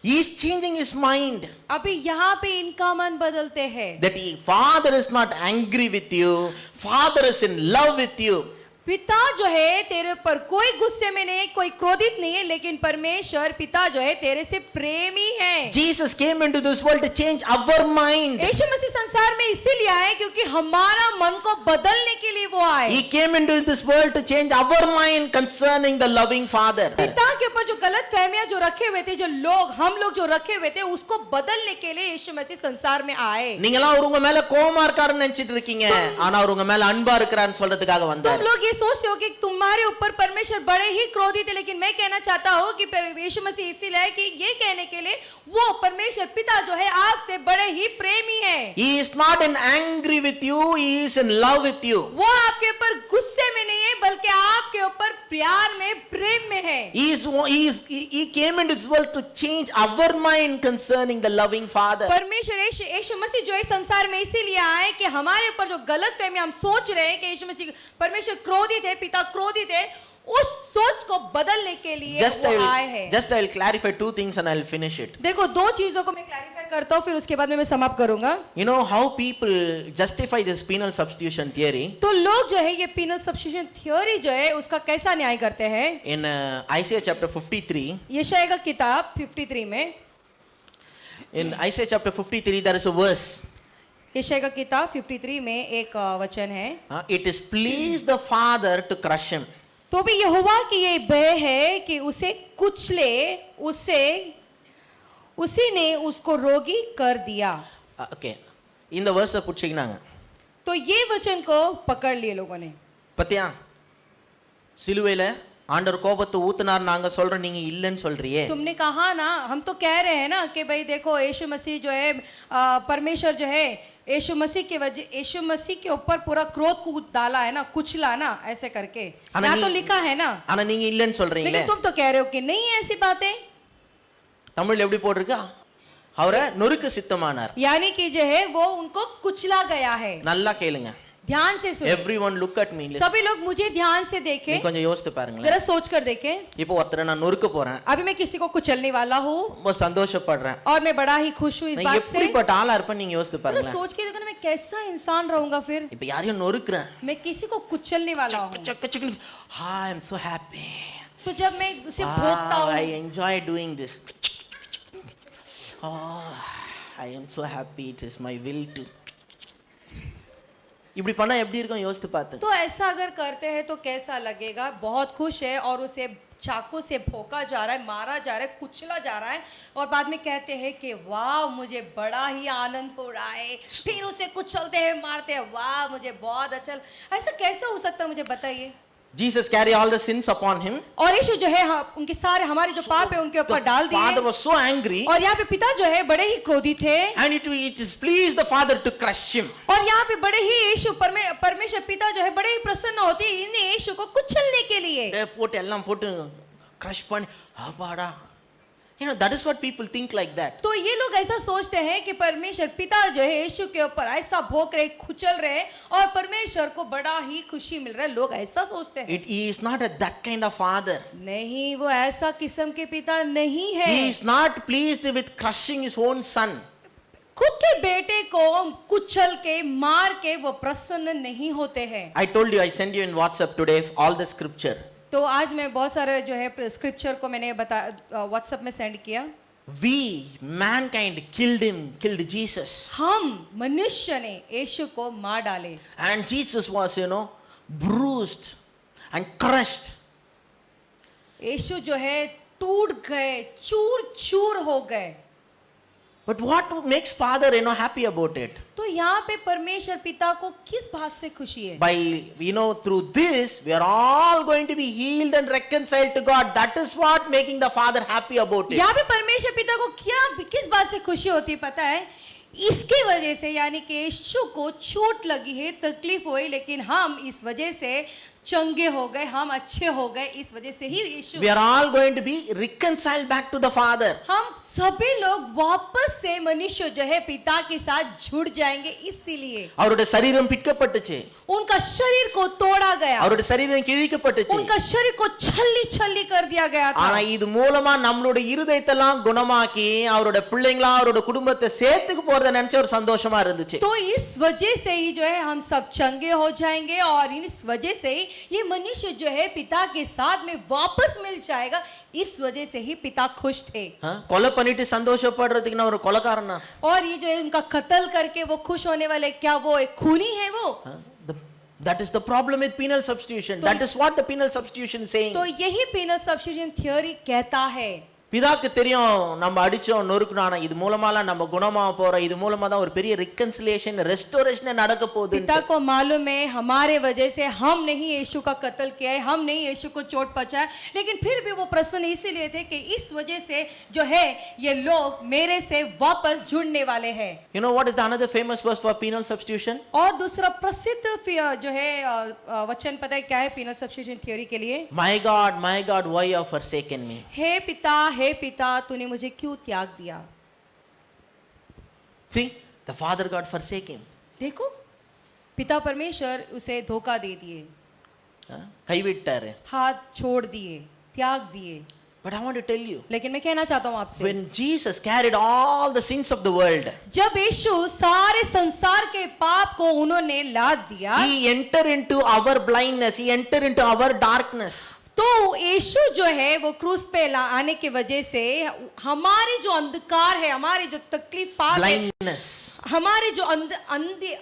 he is changing his mind. अभी यहाँ पे इनका मन बदलते हैं। That Father is not angry with you, Father is in love with you. पिता जो है तेरे पर कोई गुस्से में नहीं, कोई क्रोधित नहीं है, लेकिन परमेश्वर पिता जो है तेरे से प्रेमी है। Jesus came into this world to change our mind. यीशु मसीह संसार में इसीलिए आए क्योंकि हमारा मन को बदलने के लिए वो आए। He came into this world to change our mind concerning the loving Father. पिता के ऊपर जो गलत फहमियां जो रखे हुए थे, जो हम लोग जो रखे हुए थे, उसको बदलने के लिए यीशु मसीह संसार में आए। நீங்கலாம் அவர் உங்க மேல கோவமா இருக்காருன்னு நினைச்சிட்டு இருக்கீங்க, ஆனா அவர் உங்க மேல அன்பா இருக்கிறான்னு சொல்றதுக்காக வந்தார்। तुम लोग ये सोचते हो कि तुम्हारे ऊपर परमेश्वर बड़े ही क्रोधित है, लेकिन मैं कहना चाहता हूँ कि यीशु मसीह इसीलिए है कि ये कहने के लिए वो परमेश्वर पिता जो है आपसे बड़े ही प्रेमी है। He is not in angry with you, he is in love with you. वो आपके ऊपर गुस्से में नहीं है, बल्कि आपके ऊपर प्यार में, प्रेम में है। He came into this world to change our mind concerning the loving Father. परमेश्वर यीशु मसीह जो है संसार में इसीलिए आए कि हमारे ऊपर जो गलत फहमी हम सोच रहे हैं कि यीशु मसीह परमेश्वर क्रोधित है, पिता क्रोधित है, उस सोच को बदलने के लिए वो आए हैं। Just I will clarify two things and I will finish it. देखो दो चीजों को मैं क्लैरिफाई करता हूँ, फिर उसके बाद में मैं समाप्त करूंगा। You know how people justify this penal substitution theory? तो लोग जो है ये पीनल सब्स्टिट्यूशन थ्योरी जो है उसका कैसा न्याय करते हैं? In Isaiah chapter 53, यशायाह का किताब 53 में, in Isaiah chapter 53 there is a verse. यशायाह का किताब 53 में एक वचन है, It is pleased the Father to crush him. तो भी यहोवा की ये भय है कि उसे कुचले, उसी ने उसको रोगी कर दिया। Okay, இந்த verse புடிச்சிங்கனாங்க, तो ये वचन को पकड़ लिए लोगों ने। பத்தியா சிலுவையில ஆண்டவர் கோபத்தை ஊத்துனார் நாங்க சொல்றோம், நீங்க இல்லன்னு சொல்றியே। तुमने कहा ना, हम तो कह रहे हैं ना कि भाई देखो यीशु मसीह जो है परमेश्वर जो है यीशु मसीह के ऊपर पूरा क्रोध को डाला है ना, कुचला ना, ऐसे करके यहाँ तो लिखा है ना, ஆனா நீங்க இல்லன்னு சொல்றீங்களே। लेकिन तुम तो कह रहे हो कि नहीं है ऐसी बातें। தமிழ்ல எப்படி போட்டிருக்கா? அவரை நொறுக்க சித்தமானார். यानी कि जो है वो उनको कुचला गया है। நல்லா கேளுங்க. ध्यान से सुनो। Everyone look at me. सभी लोग मुझे ध्यान से देखें। நீ கொஞ்சம் யோசித்து பாருங்களேன். जरा सोच कर देखें। இப்போ ஒருத்தரை நான் நொறுக்க போறேன். अभी मैं किसी को कुचलने वाला हूँ ரொம்ப சந்தோஷப்படுறேன். और मैं बड़ा ही खुश हूँ इस நான் बात से। எப்படிப்பட்ட ஆளா இருப்பேன்னு நீங்க யோசித்து तो பாருங்களேன். सोच के देखो ना मैं कैसा इंसान रहूंगा फिर। இப்போ யாரையும் நொறுக்குறேன். मैं किसी को कुचलने वाला हूँ। I am so happy. तो जब मैं उसे भोगता हूँ, I enjoy doing this. Oh, I am so happy. It is my will to. இப்படி பண்ணா எப்படி இருக்கும் யோசித்து பார்த்து. तो ऐसा अगर करते हैं तो कैसा लगेगा? बहुत खुश है और उसे चाकू से भोंका जा रहा है, मारा जा रहा है, कुचला जा रहा है और बाद में कहते हैं कि वाह मुझे बड़ा ही आनंद हो रहा है। फिर उसे कुचलते हैं, मारते हैं, वाह मुझे बहुत अच्छा। ऐसा कैसे हो सकता है मुझे बताइए? Jesus carry all the sins upon him. और यीशु जो है उनके सारे हमारे जो पाप है उनके ऊपर डाल दिए। Father was so angry. और यहाँ पे पिता जो है बड़े ही क्रोधित थे। And it is pleased the father to crush him. और यहाँ पे बड़े ही यीशु परमेश्वर पिता जो है बड़े ही प्रसन्न होते हैं इन यीशु को कुचलने के लिए। போட்டு எல்லாம் போட்டு crush பண்ணி அப்பாடா. You know that is what people think like that. तो ये लोग ऐसा सोचते हैं कि परमेश्वर पिता जो है यीशु के ऊपर ऐसा भोंक रहे, कुचल रहे और परमेश्वर को बड़ा ही खुशी मिल रहा है। लोग ऐसा सोचते हैं। He is not that kind of father. नहीं, वो ऐसा किस्म के पिता नहीं है। He is not pleased with crushing his own son. खुद के बेटे को कुचल के मार के वो प्रसन्न नहीं होते हैं। I told you I sent you in WhatsApp today all the scripture. तो आज मैं बहुत सारे जो है स्क्रिप्चर को मैंने व्हाट्सएप में सेंड किया। We mankind killed Jesus. हम मनुष्य ने यीशु को मार डाले। And Jesus was bruised and crushed. यीशु जो है टूट गए, चूर चूर हो गए। But what makes father happy about it? तो यहाँ पे परमेश्वर पिता को किस बात से खुशी है? By through this we are all going to be healed and reconciled to God. That is what making the father happy about it. यहाँ पे परमेश्वर पिता को किस बात से खुशी होती है पता है? इसके वजह से, यानी कि यीशु को चोट लगी है, तकलीफ हुई, लेकिन हम इस वजह से चंगे हो गए, हम अच्छे हो गए, इस वजह से ही यीशु। We are all going to be reconciled back to the Father. हम सभी लोग वापस से मनुष्य जो है पिता के साथ जुड़ जाएंगे। इसीलिए அவருடைய சரீரம் பிட்கப்பட்டுச்சு. उनका शरीर को तोड़ा गया, அவருடைய சரீரம் கிழிக்கப்பட்டுச்சு. उनका शरीर को छल्ली छल्ली कर दिया गया था। ஆனா இது மூலமா நம்மளுடைய இருதயத்தெல்லாம் குணமாக்கி அவருடைய பிள்ளைங்களா அவருடைய குடும்பத்தை சேர்த்துக்கு போறத நினைச்ச ஒரு சந்தோஷமா இருந்துச்சு. तो इस वजह से ही जो है हम सब चंगे हो जाएंगे और इस वजह से ही ये मनुष्य जो है पिता के साथ में वापस मिल जाएगा। इस वजह से ही पिता खुश थे। கொலை பண்ணிட்டு சந்தோஷப்படுறதுக்கு நான் ஒரு கொலைகாரனா? और ये जो है उनका कत्ल करके वो खुश होने वाले, क्या वो एक खूनी है वो? That is the problem with penal substitution. That is what the penal substitution is saying. तो यही penal substitution theory कहता है। பிதாக்கு தெரியும் நம்ம அடிச்சோம் நொறுக்குனானா இது மூலமாலாம் நம்ம குணமா போறோம், இது மூலமா தான் ஒரு பெரிய reconciliation restoration நடக்க போகுது। पिता को मालूम है हमारे वजह से हम नहीं यीशु का कत्ल किया है, हम नहीं यीशु को चोट पहुंचाया, लेकिन फिर भी वो प्रसन्न इसीलिए थे कि इस वजह से जो है ये लोग मेरे से वापस जुड़ने वाले हैं। You know what is the another famous verse for penal substitution? और दूसरा प्रसिद्ध जो है वचन पता है क्या है penal substitution theory के लिए? My God, why you have forsaken me? हे पिता तूने मुझे क्यों त्याग दिया? See, the father got forsaken. देखो पिता परमेश्वर उसे धोखा दे दिए, கைவிட்டாரு, हाथ छोड़ दिए, त्याग दिए। But I want to tell you, लेकिन मैं कहना चाहता हूँ आपसे, when Jesus carried all the sins of the world, जब यीशु सारे संसार के पाप को उन्होंने लाद दिया, he entered into our blindness, he entered into our darkness. तो यीशु जो है वो क्रूस पे आने के वजह से हमारी जो अंधकार है, हमारी जो तकलीफ पाप है, हमारे जो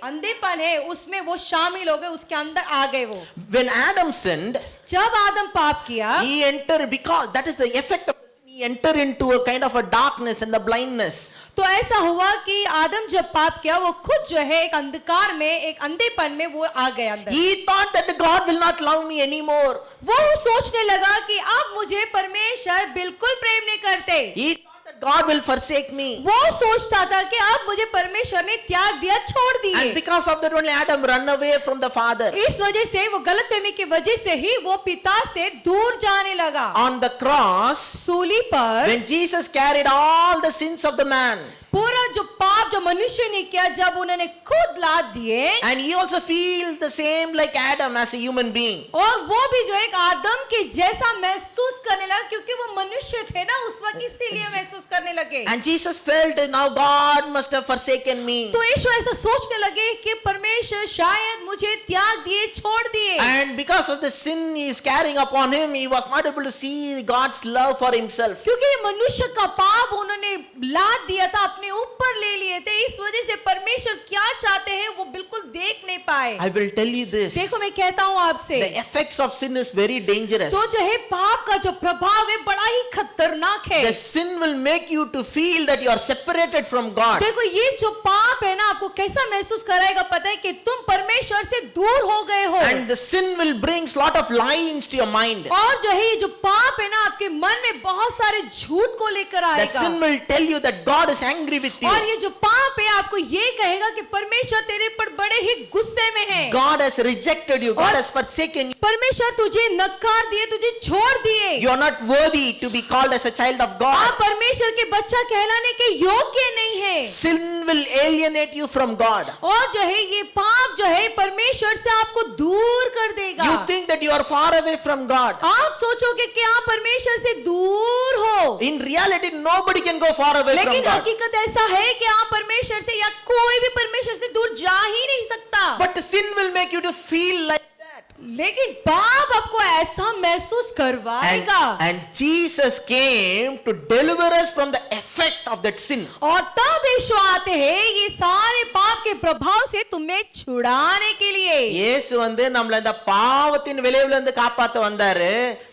अंधेपन है उसमें वो शामिल हो गए, उसके अंदर आ गए वो। When Adam sinned, जब आदम पाप किया, he entered, because that is the effect of he entered into a kind of a darkness and the blindness. तो ऐसा हुआ कि आदम जब पाप किया वो खुद जो है एक अंधकार में, एक अंधेपन में वो आ गया अंदर। He thought that God will not love me anymore. वो सोचने लगा कि अब मुझे परमेश्वर बिल्कुल प्रेम नहीं करते। He thought that God will forsake me. वो सोचता था कि अब मुझे परमेश्वर ने त्याग दिया, छोड़ And दिए। because of that only Adam run away from the father. इस वजह से, वो गलतफहमी की वजह से ही वो पिता से दूर जाने लगा। On the cross, सूली पर when Jesus carried all the sins of the man, पूरा जो पाप जो मनुष्य ने किया, जब उन्होंने खुद लाद दिए, and he also feels the same like Adam as a human being. और वो भी जो एक आदम के जैसा महसूस करने लगा, क्योंकि वो मनुष्य थे ना उस वक्त, इसीलिए महसूस करने लगे। And Jesus felt now God must have forsaken me. तो यीशु ऐसा सोचने लगे कि परमेश्वर शायद मुझे त्याग दिए, छोड़ दिए। And because of the sin he is carrying upon him, he was not able to see God's love for himself. क्योंकि मनुष्य का पाप उन्होंने लाद दिया था, अपने ऊपर ले लिए थे, इस वजह से परमेश्वर क्या चाहते हैं वो बिल्कुल देख नहीं पाए। I will tell you this. देखो, मैं कहता हूँ आपसे, The effects of sin is very dangerous. तो जो है पाप का जो प्रभाव है बड़ा ही खतरनाक है। The sin will make you to feel that you are separated from God. देखो, ये जो पाप है ना, आपको कैसा महसूस कराएगा, पता है कि तुम परमेश्वर से दूर हो गए हो। And the sin will bring lot of lies to your mind. और जो है ये जो पाप है ना, आपके मन में बहुत सारे झूठ को लेकर The आएगा। sin will tell you that God is angry with you. और ये जो पाप है आपको ये कहेगा कि परमेश्वर तेरे पर बड़े ही गुस्से में है। God has rejected you. God और has forsaken you. परमेश्वर तुझे नकार दिए, तुझे छोड़ दिए। You are not worthy to be called as a child of God. आप परमेश्वर के बच्चा कहलाने के योग्य नहीं है। Sin will alienate you from God. और जो है ये पाप जो है परमेश्वर से आपको दूर कर देगा। You think that you are far away from God. आप सोचोगे कि आप परमेश्वर से दूर हो, In reality, nobody can go far away from लेकिन God. हकीकत ऐसा है कि आप परमेश्वर से या कोई भी परमेश्वर से दूर जा ही नहीं सकता। But sin will make you to feel like that. लेकिन पाप आपको ऐसा महसूस करवाएगा। And Jesus came to deliver us from the effect of that sin. और तब यीशु आते हैं ये सारे पाप के प्रभाव से तुम्हें छुड़ाने के लिए। இயேசு வந்து நம்மள இந்த பாவத்தின் விளைவுல இருந்து காப்பாத்த வந்தாரு,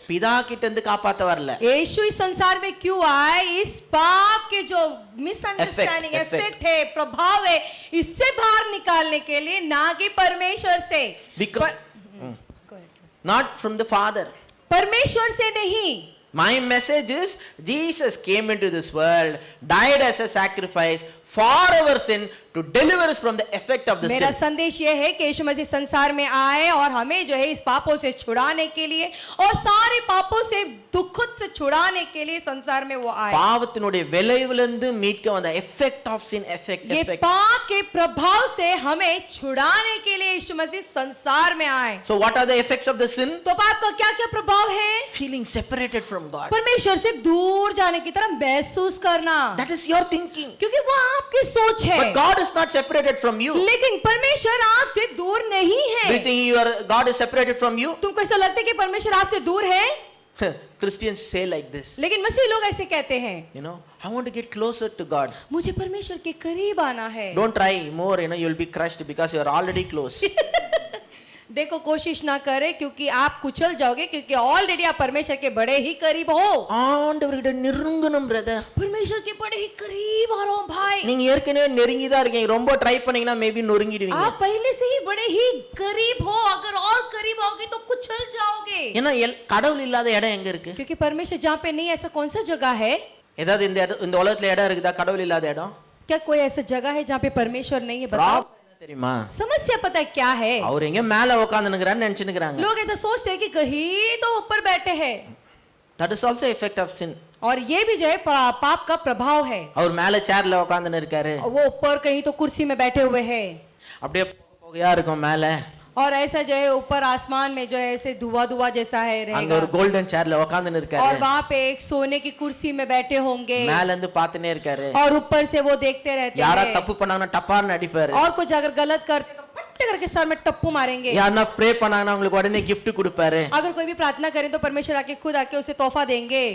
பிதா கிட்ட இருந்து காப்பாத்த வரல. यीशु इस संसार में क्यों आए? इस पाप के जो मिसअंडरस्टैंडिंग Effect. इफेक्ट है, प्रभाव है, इससे बाहर निकालने के लिए, ना कि परमेश्वर से। Because- Not from the Father. परमेश्वर से नहीं। My message is Jesus came into this world, died as a sacrifice for our sin to deliver us from the effect of the मेरा sin. संदेश ये है कि यीशु मसीह संसार में आए और हमें जो है इस पापों से छुड़ाने के लिए और सारे पापों से दुखद से छुड़ाने के लिए संसार में वो आए। பாவத்தினுடைய விளைவிலிருந்து மீட்க வந்த effect of sin, effect. ये पाप के प्रभाव से हमें छुड़ाने के लिए यीशु मसीह संसार में आए। So what are the effects of the sin? तो पाप का क्या क्या प्रभाव है? Feeling separated from God. परमेश्वर से दूर जाने की तरह महसूस करना, That is your thinking. क्योंकि वो आपकी सोच है। But God is not separated from you. लेकिन परमेश्वर आपसे दूर नहीं Do you है। think God is separated from you? तुमको ऐसा लगता है कि परमेश्वर आपसे दूर है? Christians say like this. लेकिन मसीह लोग ऐसे कहते हैं, You know, I want to get closer to God. मुझे परमेश्वर के करीब आना है। Don't try more, you will be crushed because you are already close. देखो, कोशिश ना करें क्योंकि आप कुचल जाओगे, क्योंकि ऑलरेडी आप परमेश्वर के बड़े ही करीब हो। ஆண்டவர்கிட்ட நெருங்கணும் பிரதர். परमेश्वर के बड़े ही करीब आ रहा हूं भाई। நீங்க ஏற்கனவே நெருங்கி தான் இருக்கீங்க. ரொம்ப ட்ரை பண்ணீங்கன்னா மேபி நொறுங்கிடுவீங்க. आप पहले से ही बड़े ही करीब हो, अगर और करीब आओगे तो कुचल जाओगे। ஏன்னா கடவுள் இல்லாத இடம் எங்க இருக்கு? क्योंकि परमेश्वर जहाँ पे नहीं, ऐसा कौन सा जगह है? ஏதாவது இந்த உலகத்துல இடம் இருக்குதா கடவுள் இல்லாத இடம்? क्या कोई ऐसा जगह है जहाँ पे परमेश्वर नहीं है? बताओ। Problem என்ன தெரியுமா? समस्या पता है क्या है? அவர் எங்க மேல உட்கார்ந்துங்கறான்னு நினைச்சிருக்காங்க. लोग ऐसा सोचते हैं कि कहीं तो ऊपर बैठे हैं। That is also effect of sin. और ये भी जो है पाप का प्रभाव है। அவர் மேல சேர்ல உட்கார்ந்துன்னு இருக்காரு. वो ऊपर कहीं तो कुर्सी में बैठे हुए हैं, அப்படியே புகையா இருக்கும் மேல. और ऐसा जो है ऊपर आसमान में जो है ऐसे धुआं धुआं जैसा है அங்க रहेगा। ஒரு கோல்டன் சேர்ல உட்கார்ந்துன்னு और இருக்காரு. वहाँ पे एक सोने की कुर्सी में बैठे होंगे, மேல இருந்து பாத்துனே இருக்காரு. और ऊपर से वो देखते रहते யாரா हैं। தப்பு பண்ணாங்கன்னா டப்பார்னு அடிப்பாரு. और कुछ अगर गलत करते तो पट्टे करके सर में टप्पू मारेंगे। யாரா ப்ரே பண்ணாங்கன்னா உங்களுக்கு உடனே gift கொடுப்பாரு. अगर कोई भी प्रार्थना करें तो परमेश्वर आके खुद आके उसे तोहफा देंगे।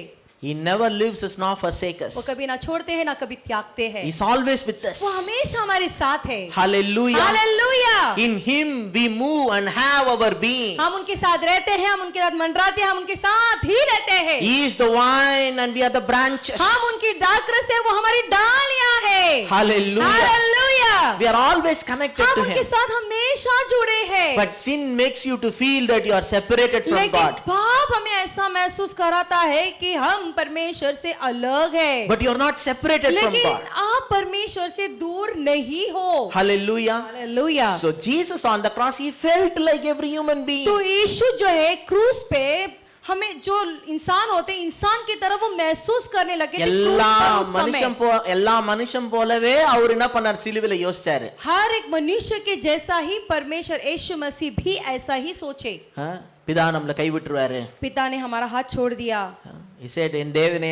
He never leaves us nor forsake us. वो कभी ना छोड़ते हैं ना कभी त्यागते हैं। He's always with us. वो हमेशा हमारे साथ है। Hallelujah. Hallelujah. In him we move and have our being. हम उनके साथ रहते हैं, हम उनके साथ मंडराते हैं, हम उनके साथ ही रहते हैं। He is the vine and we are the branches. हम उनकी दाखरस है, वो हमारी डालियां है। Hallelujah. Hallelujah. We are always connected हम to उनके him. साथ हमेशा जुड़े हैं। But sin makes you to feel that you are separated from लेकिन God. पाप हमें ऐसा महसूस कराता है कि हम परमेश्वर से अलग है, but you're not separated from लेकिन God. आप परमेश्वर से दूर नहीं हो। Hallelujah. Hallelujah. So Jesus on the cross, he felt like every human being. तो यीशु जो है क्रूस पे हमें जो इंसान होते हैं इंसान की तरह वो महसूस करने लगे थे क्रूस पर उस समय। எல்லா மனுஷன் போலவே அவர் என்ன பண்ணார், சிலுவையில யோசிச்சாரு. हर एक मनुष्य के जैसा ही परमेश्वर यीशु मसीह भी ऐसा ही सोचे। பிதா நம்மளை கைவிட்டுருவாரு. पिता ने हमारा हाथ छोड़ दिया। He said, என் தேவனே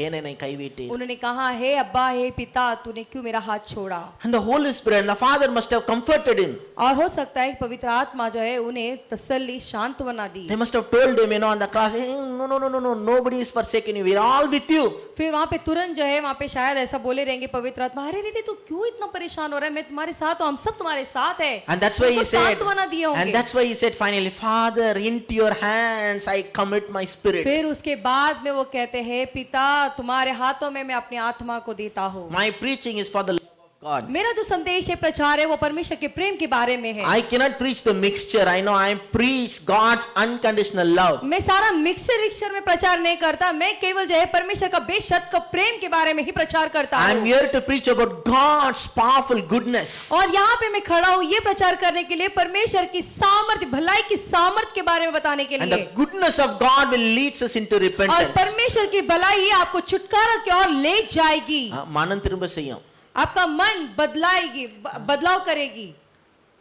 ஏன் என்னை கைவிட்டீர்? उन्होंने कहा, हे अब्बा, हे पिता, तूने क्यों मेरा हाथ छोड़ा? And the Holy Spirit and the Father must have comforted him. और हो सकता है पवित्र आत्मा जो है उन्हें तसल्ली सांत्वना दी। They must have told him, on the cross, hey, no, nobody is forsaken you, we are all with you. फिर वहां पे तुरंत जो है वहां पे शायद ऐसा बोले रहेंगे पवित्र आत्मा, अरे रे तू क्यों इतना परेशान हो रहा है, मैं तुम्हारे साथ हूं, हम सब तुम्हारे साथ है। And that's why he said, सांत्वना दिए होंगे। and that's why he said finally, Father, into your hands I commit my spirit. फिर उसके बाद में वो कहते हैं, पिता तुम्हारे हाथों में मैं अपनी आत्मा को देता हूँ। My preaching is for the love of God. मेरा जो संदेश है प्रचार है वो परमेश्वर के प्रेम के बारे में है। I cannot preach the mixture. I know I preach God's unconditional love. मैं सारा मिक्सर में प्रचार नहीं करता, मैं केवल जो है परमेश्वर का बेशर्त का प्रेम के बारे में ही प्रचार करता I am हूँ। here to preach about God's powerful goodness. और यहाँ पे मैं खड़ा हूँ ये प्रचार करने के लिए परमेश्वर की सामर्थ्य, भलाई की सामर्थ्य के बारे में बताने के And the लिए। goodness of God will lead us into और repentance. परमेश्वर की भलाई आपको छुटकारा की ओर ले जाएगी। மனம் திரும்ப செய்யும். आपका मन बदलाएगी, बदलाव करेगी।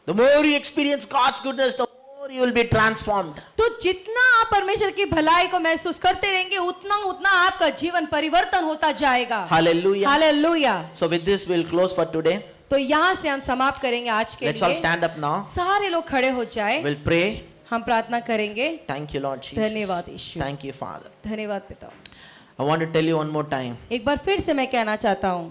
The more you experience God's goodness, the more you will be transformed. तो जितना आप परमेश्वर की भलाई को महसूस करते रहेंगे उतना आपका जीवन परिवर्तन होता जाएगा। Hallelujah. Hallelujah. So with this we'll close for today. तो यहाँ से हम समाप्त करेंगे आज के Let's all लिए। stand up now. सारे लोग खड़े हो जाए, We'll pray. हम प्रार्थना करेंगे। Thank you, Lord Jesus. धन्यवाद यीशु। Thank you, Father. धन्यवाद पिता। I want to tell you one more time. एक बार फिर से मैं कहना चाहता हूँ,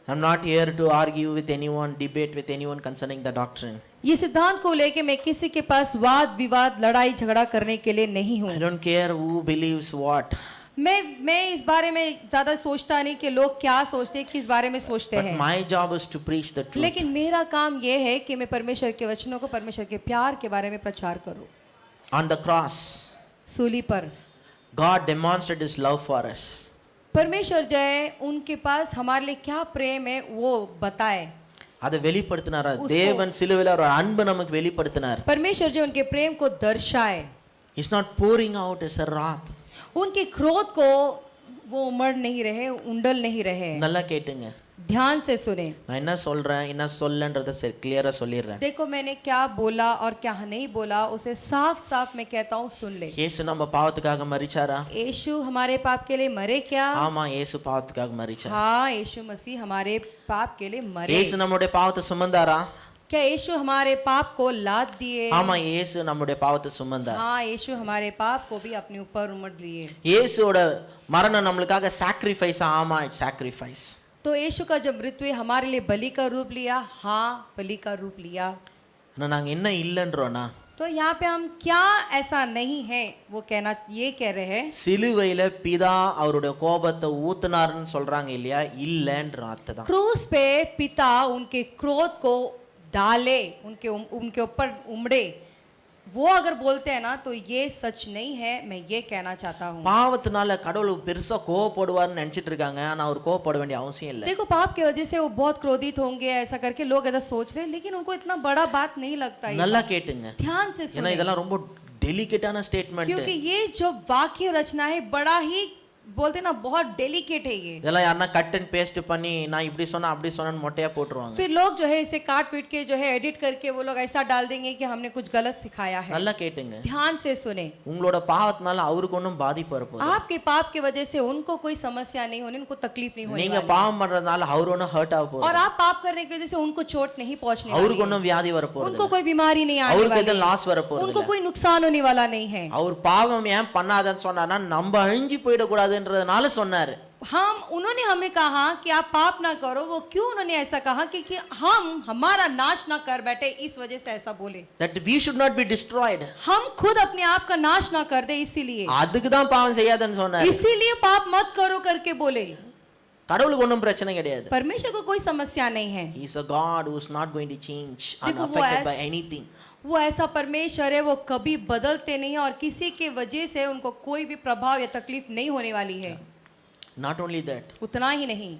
I'm not here to argue with anyone, debate with anyone concerning the doctrine. ये सिद्धांत को लेके मैं किसी के पास वाद विवाद लड़ाई झगड़ा करने के लिए नहीं हूँ। I don't care who believes what. मैं इस बारे में ज्यादा सोचता नहीं कि लोग क्या सोचते हैं, किस बारे में सोचते But हैं, my job is to preach the truth. लेकिन मेरा काम ये है कि मैं परमेश्वर के वचनों को, परमेश्वर के प्यार के बारे में प्रचार करूं। On the cross, सूली पर God demonstrated His love for us. परमेश्वर जो है उनके पास हमारे लिए क्या प्रेम है वो बताए। அதை வெளிப்படுத்தினாரா தேவன் சிலுவையில ஒரு அன்பு நமக்கு வெளிப்படுத்தினார். परमेश्वर जो उनके प्रेम को दर्शाए। He's not pouring out as a wrath. उनके क्रोध को वो उमड़ नहीं रहे, उंडल नहीं रहे। நல்லா கேட்டுங்க. ध्यान से सुने। நான் என்ன சொல்றேன் என்ன சொல்லன்றத கிளியரா சொல்லிடுறேன். देखो मैंने क्या बोला और क्या नहीं बोला उसे साफ साफ मैं कहता हूँ, सुन ले। இயேசு நம்ம பாவத்துக்காக மரிச்சாரா? यीशु हमारे पाप के लिए मरे क्या? ஆமா, இயேசு பாவத்துக்காக மரிச்சார். हाँ, यीशु मसीह हमारे पाप के लिए मरे। இயேசு நம்முடைய பாவத்தை சுமந்தாரா? क्या यीशु हमारे पाप को लाद दिए? ஆமா, இயேசு நம்முடைய பாவத்தை சுமந்தார். हाँ, यीशु हमारे पाप को भी अपने ऊपर उमड़ लिए। இயேசுவோட மரணம் நம்மளுக்காக sacrifice. ஆமா, it's sacrifice. तो यीशु का जब मृत्यु हमारे लिए बलि का रूप लिया, हाँ बलि का रूप लिया। ஆனா நாங்க என்ன இல்லன்றோனா, तो यहाँ पे हम क्या ऐसा नहीं है वो कहना ये कह रहे हैं, சிலுவையில பிதா அவருடைய கோபத்தை ஊத்துனாருன்னு சொல்றாங்க இல்லையா? இல்லன்ற அர்த்தம். क्रूस पे पिता उनके क्रोध को डाले, उनके ऊपर उमड़े, वो अगर बोलते हैं ना तो ये सच नहीं है। मैं ये कहना चाहता हूँ, பாவத்தினால கடவுள் பெருசா கோவப்படுவார்னு நினைச்சிட்டு இருக்காங்க. ஆனா அவர் கோவப்பட வேண்டிய அவசியம் இல்லை. देखो पाप की वजह से वो बहुत क्रोधित होंगे ऐसा करके लोग ऐसा सोच रहे हैं, लेकिन उनको इतना बड़ा बात नहीं लगता है। நல்லா கேட்டுங்க. ध्यान से ஏன்னா सुने, இதெல்லாம் ரொம்ப டெலிகேட்டான ஸ்டேட்மெண்ட். क्योंकि ये जो वाक्य रचना है बड़ा ही बोलते ना बहुत डेलिकेट है ये। இதெல்லாம் யாரனா கட் அண்ட் பேஸ்ட் பண்ணி நான் இப்படி சொன்னா அப்படி சொன்னேன்னு மொட்டையா போட்டுருவாங்க. फिर लोग जो है इसे काट पीट के जो है एडिट करके वो लोग ऐसा डाल देंगे कि हमने कुछ गलत सिखाया है। நல்லா கேட்டுங்க. ध्यान से सुने, உங்களோட பாவத்தினால அவருக்கு ஒன்றும் பாதிப்பு வரப்போகுது. आपके पाप की वजह से उनको कोई समस्या नहीं होनी, उनको तकलीफ नहीं होने நீங்க वाली। பாவம் பண்றதுனால அவர் ஒன்றும் ஹர்ட் ஆக और போகுது. आप पाप करने की वजह से उनको चोट नहीं पहुंचने அவருக்கு वाली, ஒன்றும் வியாதி வரப்போகுது. उनको कोई बीमारी नहीं आने அவருக்கு எதுவும் वाली, லாஸ் வரப்போகுது. उनको कोई नुकसान होने वाला नहीं है। அவர் பாவம் ஏன் பண்ணாதன்னு சொன்னார்னா நம்ம அழிஞ்சு போயிடக்கூடாதுன்றதுனால சொன்னாரு. उन्होंने हमें कहा कि आप पाप ना करो, वो क्यों उन्होंने ऐसा कहा कि हम हमारा नाश ना कर बैठे, इस वजह से ऐसा बोले। that we should not be destroyed. हम खुद अपने आप का नाश ना कर दे, इसीलिए அதுக்கு தான் பாவம் செய்யாதன்னு சொன்னாரு. इसीलिए पाप मत करो करके बोले। கடவுளுக்கு ஒன்றும் பிரச்சனை கிடையாது. परमेश्वर को कोई समस्या नहीं है. He is a God who is not going to change, देखो, वो unaffected by ऐस- anything. वो ऐसा परमेश्वर है, वो कभी बदलते नहीं है और किसी के वजह से उनको कोई भी प्रभाव या तकलीफ नहीं होने वाली है. Not only that, उतना ही नहीं,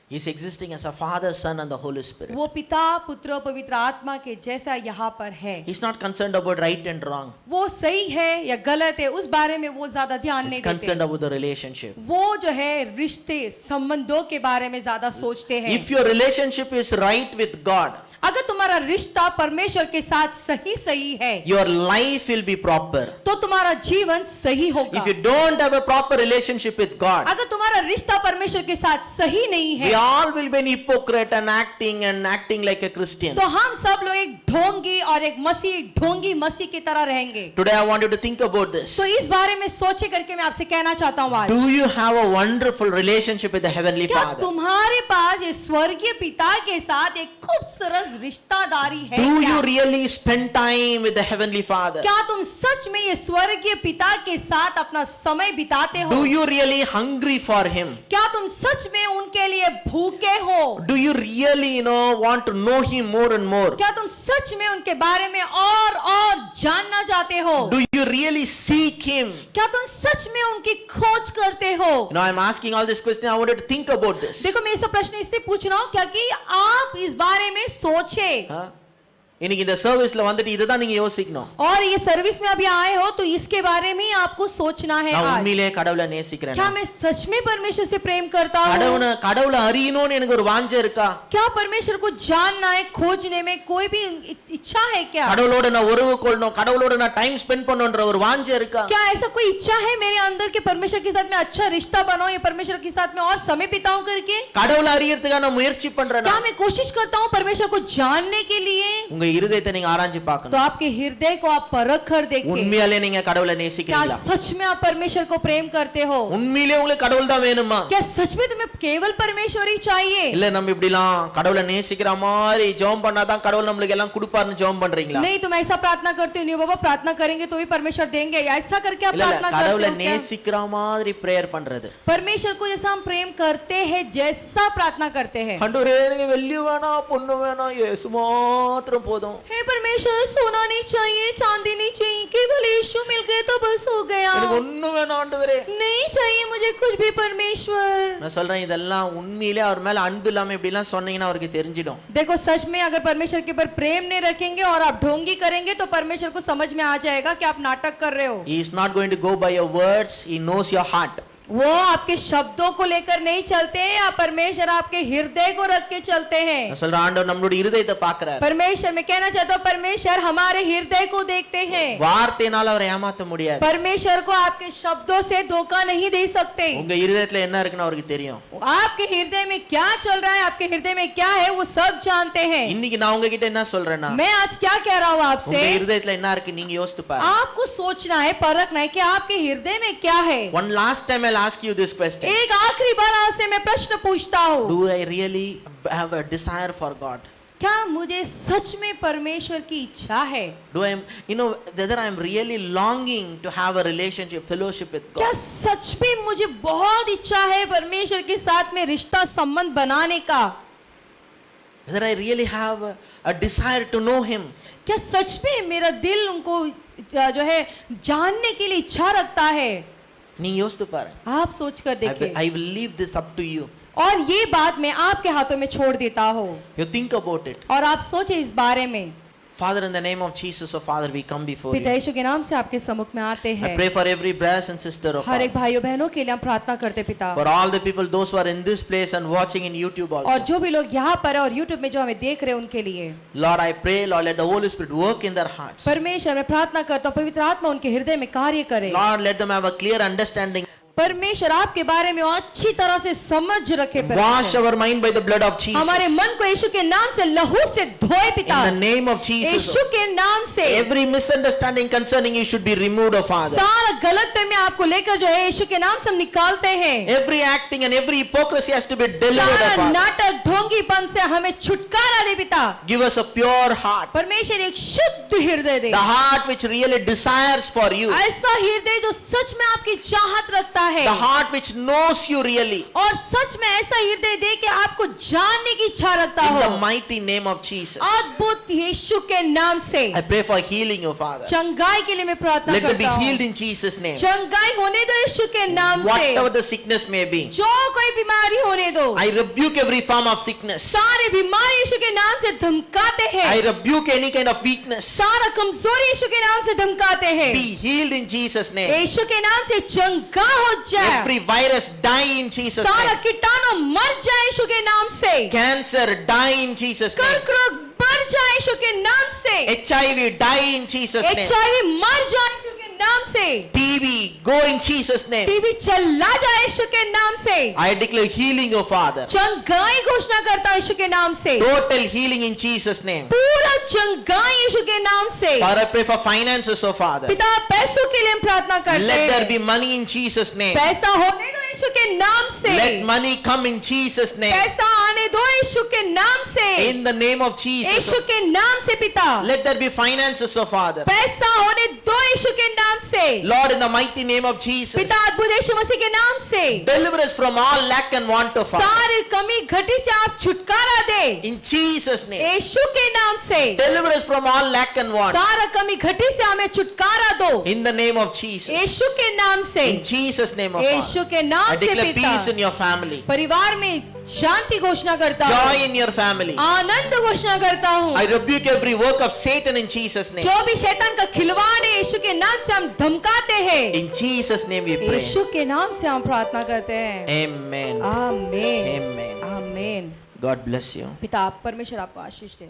He is existing as a Father, Son and the Holy Spirit. वो पिता पुत्र और पवित्र आत्मा के जैसा यहाँ पर है. He is not concerned about right and wrong. वो सही है या गलत है उस बारे में वो ज्यादा ध्यान He नहीं is देते. concerned about the relationship. वो जो है रिश्ते संबंधों के बारे में ज्यादा सोचते हैं. If your relationship is right with God, अगर तुम्हारा रिश्ता परमेश्वर के साथ सही है your life will be proper. तो तुम्हारा जीवन सही होगा. If you don't have a proper relationship with God, अगर तुम्हारा रिश्ता परमेश्वर के साथ सही नहीं we है all will be an hypocrite and acting like a Christian. तो हम सब लोग एक ढोंगी और एक ढोंगी मसीह की तरह रहेंगे. Today I want you to think about this. तो इस बारे में सोचे करके मैं आपसे कहना चाहता हूँ आज, Do you have a wonderful relationship with the Heavenly क्या Father? तुम्हारे पास ये स्वर्गीय पिता के साथ एक खूबसूरत रिश्तादारी है? Do क्या? you really spend time with the Heavenly Father? क्या तुम सच में ये स्वर्गीय पिता के साथ अपना समय बिताते हो? Do you really hungry for Him? क्या तुम सच में उनके लिए भूखे हो? Do you really, want to know Him more and more? क्या तुम सच में उनके बारे में और जानना चाहते हो? Do you really seek Him? क्या तुम सच में उनकी खोज करते हो? I'm asking all this question. I want you to think about this. देखो, मैं ये सब प्रश्न इसलिए पूछ रहा हूँ क्या कि आप इस बारे में सोचे. Huh? இன்னைக்கு இந்த சர்வீஸ்ல வந்துட்டு இதுதான் நீங்க யோசிக்கணும். और ये सर्विस में अभी आए हो तो इसके बारे में आपको सोचना है. நான் आज உண்மையிலேயே கடவுளை நேசிக்கிறேன். क्या मैं सच में परमेश्वर से प्रेम करता हूँ? கடவுளை அறியணும்னு எனக்கு ஒரு வாஞ்சை இருக்கா? क्या परमेश्वर को जानना है, खोजने में कोई भी इच्छा है क्या? கடவுளோட நான் உறவு கொள்ளணும், கடவுளோட நான் டைம் ஸ்பெண்ட் பண்ணணும்ன்ற ஒரு வாஞ்சை இருக்கா? क्या ऐसा कोई इच्छा है मेरे अंदर के परमेश्वर के साथ में अच्छा रिश्ता बनाऊं या परमेश्वर के साथ में और समय बिताऊं करके? கடவுளை அறியறதுக்காக நான் முயற்சி பண்றேன். क्या मैं कोशिश करता हूँ परमेश्वर को जानने के लिए? உங்க இருதயத்தை நீங்க ஆராய்ஞ்சு तो பார்க்கணும். आपके हृदय को आप परख कर देखिए. உண்மையாலே நீங்க கடவுளை क्या நேசிக்கிறீங்களா? सच में आप परमेश्वर को प्रेम करते हो? உண்மையிலேயே உங்களுக்கு கடவுள் தான் வேணுமா? क्या सच में तुम्हें केवल परमेश्वर ही चाहिए? இல்ல நம்ம இப்படிலாம் கடவுளை நேசிக்கிற மாதிரி ஜெபம் பண்ணாதான் கடவுள் நம்மளுக்கு எல்லாம் கொடுப்பாருன்னு ஜெபம் பண்றீங்களா? नहीं, तुम ऐसा प्रार्थना करते हो नहीं बाबा, प्रार्थना करेंगे तो ही परमेश्वर देंगे, ऐसा करके आप இல்ல प्रार्थना करते கடவுளை हो क्या? நேசிக்கிற மாதிரி பிரேயர் பண்றது. परमेश्वर को जैसा हम प्रेम करते हैं जैसा प्रार्थना करते हैं. ஆண்டவரே எனக்கு வெள்ளி வேணாம், பொண்ணு வேணாம், இயேசு மாத்திரம் போதும். हे परमेश्वर, सोना नहीं चाहिए, चांदी नहीं चाहिए, केवल यीशु मिल गए तो बस हो गया. எனக்கு ஒண்ணு வேணாம் ஆண்டவரே. नहीं चाहिए मुझे कुछ भी परमेश्वर. நான் சொல்றேன் இதெல்லாம் உண்மையிலே அவர் மேல அன்பு இல்லாம இப்படி எல்லாம் சொன்னீங்கன்னா அவருக்கு தெரிஞ்சிடும். देखो, सच में अगर परमेश्वर के ऊपर प्रेम नहीं रखेंगे और आप ढोंगी करेंगे तो परमेश्वर को समझ में आ जाएगा कि आप नाटक कर रहे हो. He is not going to go by your words, he knows your heart. वो आपके शब्दों को लेकर नहीं चलते हैं, या परमेश्वर आपके हृदय को रख के चलते हैं. நான் சொல்றேன் ஆண்டவர் நம்மளுடைய இருதயத்தை பார்க்கறார். परमेश्वर, मैं कहना चाहता हूँ परमेश्वर हमारे हृदय को देखते हैं. வார்த்தையினால அவரை ஏமாத்த முடியாது. परमेश्वर को आपके शब्दों से धोखा नहीं दे सकते. உங்க இருதயத்துல என்ன இருக்குன்னு அவருக்கு தெரியும். आपके हृदय में क्या चल रहा है, आपके हृदय में क्या है, वो सब जानते हैं. இன்னைக்கு நான் உங்ககிட்ட என்ன சொல்றேன்னா, मैं आज क्या कह रहा हूँ आपसे, உங்க இருதயத்துல என்ன இருக்கு நீங்க யோசித்து பாருங்க. आपको सोचना है, परखना है कि आपके हृदय में क्या है. One last time I'll ask you this question. एक आखिरी बार आपसे मैं प्रश्न पूछता हूँ, Do I really have a desire for God? क्या मुझे सच में परमेश्वर की इच्छा है? Do I, whether I am really longing to have a relationship, fellowship with क्या God? सच में मुझे बहुत इच्छा है परमेश्वर के साथ में रिश्ता संबंध बनाने का? Whether I really have a desire to know Him? क्या सच में मेरा दिल उनको जो है जानने के लिए इच्छा रखता है? நீங்க யோசித்து பாருங்க. आप सोच कर देखिए. I will leave this up to you. और ये बात मैं आपके हाथों में छोड़ देता हूँ. You think about it. और आप सोचे इस बारे में. Father, in the name of Jesus, oh Father, we come before पिता you. यीशु के नाम से आपके सम्मुख में आते I हैं. pray for every brothers and sister, oh हर एक Father. भाइयों बहनों के लिए हम प्रार्थना करते पिता. For all the people, those who are in this place and watching in YouTube और also. जो भी लोग यहाँ पर है और YouTube में जो हमें देख रहे हैं उनके लिए. Lord, I pray, Lord, let the Holy Spirit work in their hearts. परमेश्वर, मैं प्रार्थना करता हूँ पवित्र आत्मा उनके हृदय में कार्य करे. Lord, let them have a clear understanding. परमेश्वर आपके बारे में अच्छी तरह से समझ रखे. Wash our mind by the blood of Jesus. हमारे मन को यीशु के नाम से लहू से धोए पिता. In the name of Jesus. यीशु के नाम से Every misunderstanding concerning you should be removed, oh Father. सारा गलतफहमी आपको लेकर जो है यीशु के नाम से हम निकालते हैं. Every acting and every hypocrisy has to be delivered, oh सारा Father. नाटक ढोंगीपन से हमें छुटकारा दे पिता. Give us a pure heart. परमेश्वर एक शुद्ध हृदय दे. The heart which really desires for you. ऐसा हृदय जो सच में आपकी चाहत रखता है The heart which knows you really. और सच में ऐसा हृदय दे कि आपको जानने की इच्छा रखता In the हो। mighty name of Jesus. अद्भुत यीशु के नाम से I pray for healing, O Father. चंगाई के लिए मैं प्रार्थना Let them be करता healed हूँ। in Jesus' name. चंगाई होने दो यीशु के नाम से। Whatever the sickness may be. जो कोई बीमारी होने दो, I rebuke every form of sickness. सारे बीमारी यीशु के नाम से धमकाते हैं। I rebuke any kind of weakness. सारा कमजोरी यीशु के नाम से धमकाते हैं। Be healed in Jesus' name. यीशु के नाम से चंगा हो जाए। Every virus die in Jesus' सारा name. कीटाणु मर जाए यीशु के नाम से। Cancer die in Jesus' name. कर्क रोग मर जाए यीशु के नाम से। HIV die in Jesus' name. HIV मर जाए यीशु के नाम से। TB go in Jesus' name. TB चला जाए यीशु के नाम से। I declare healing, O Father. चंगाई घोषणा करता हूं यीशु के नाम से। Total healing in Jesus' name. पूरा चंगाई यीशु के नाम से। Father, I pray for finances, O Father. पिता पैसों के लिए हम प्रार्थना करते Let there हैं। be money in Jesus' name. पैसा होने दो यीशु के नाम से। Let money come in Jesus' name. पैसा आने दो यीशु के नाम से। In the name of Jesus. यीशु के नाम से पिता। Let there be finances, O Father. पैसा होने दो यीशु के नाम से। Lord, in the mighty name of Jesus. पिता अद्भुत यीशु मसीह के नाम से। Deliver us from all lack and want, O Father. सारे कमी घटी से आप छुटकारा दे। In Jesus' name. यीशु के नाम से। Deliver us from all lack and want. सारा कमी घटी से हमें छुटकारा दो। In the name of Jesus. यीशु के नाम से। In Jesus' name, O Yeshu Father. के I नाम से declare पिता। peace in your family. परिवार में शांति घोषणा करता Joy हूँ। in your family. आनंद घोषणा करता हूँ। I rebuke every work of Satan in Jesus' name. जो भी शैतान का खिलवाड़ है यीशु के नाम से हम धमकाते हैं। In Jesus' name we pray. यीशु के नाम से हम प्रार्थना करते हैं। Amen. आमीन Amen. आमीन। God bless you. पिता परमेश्वर आपको आशीष दे।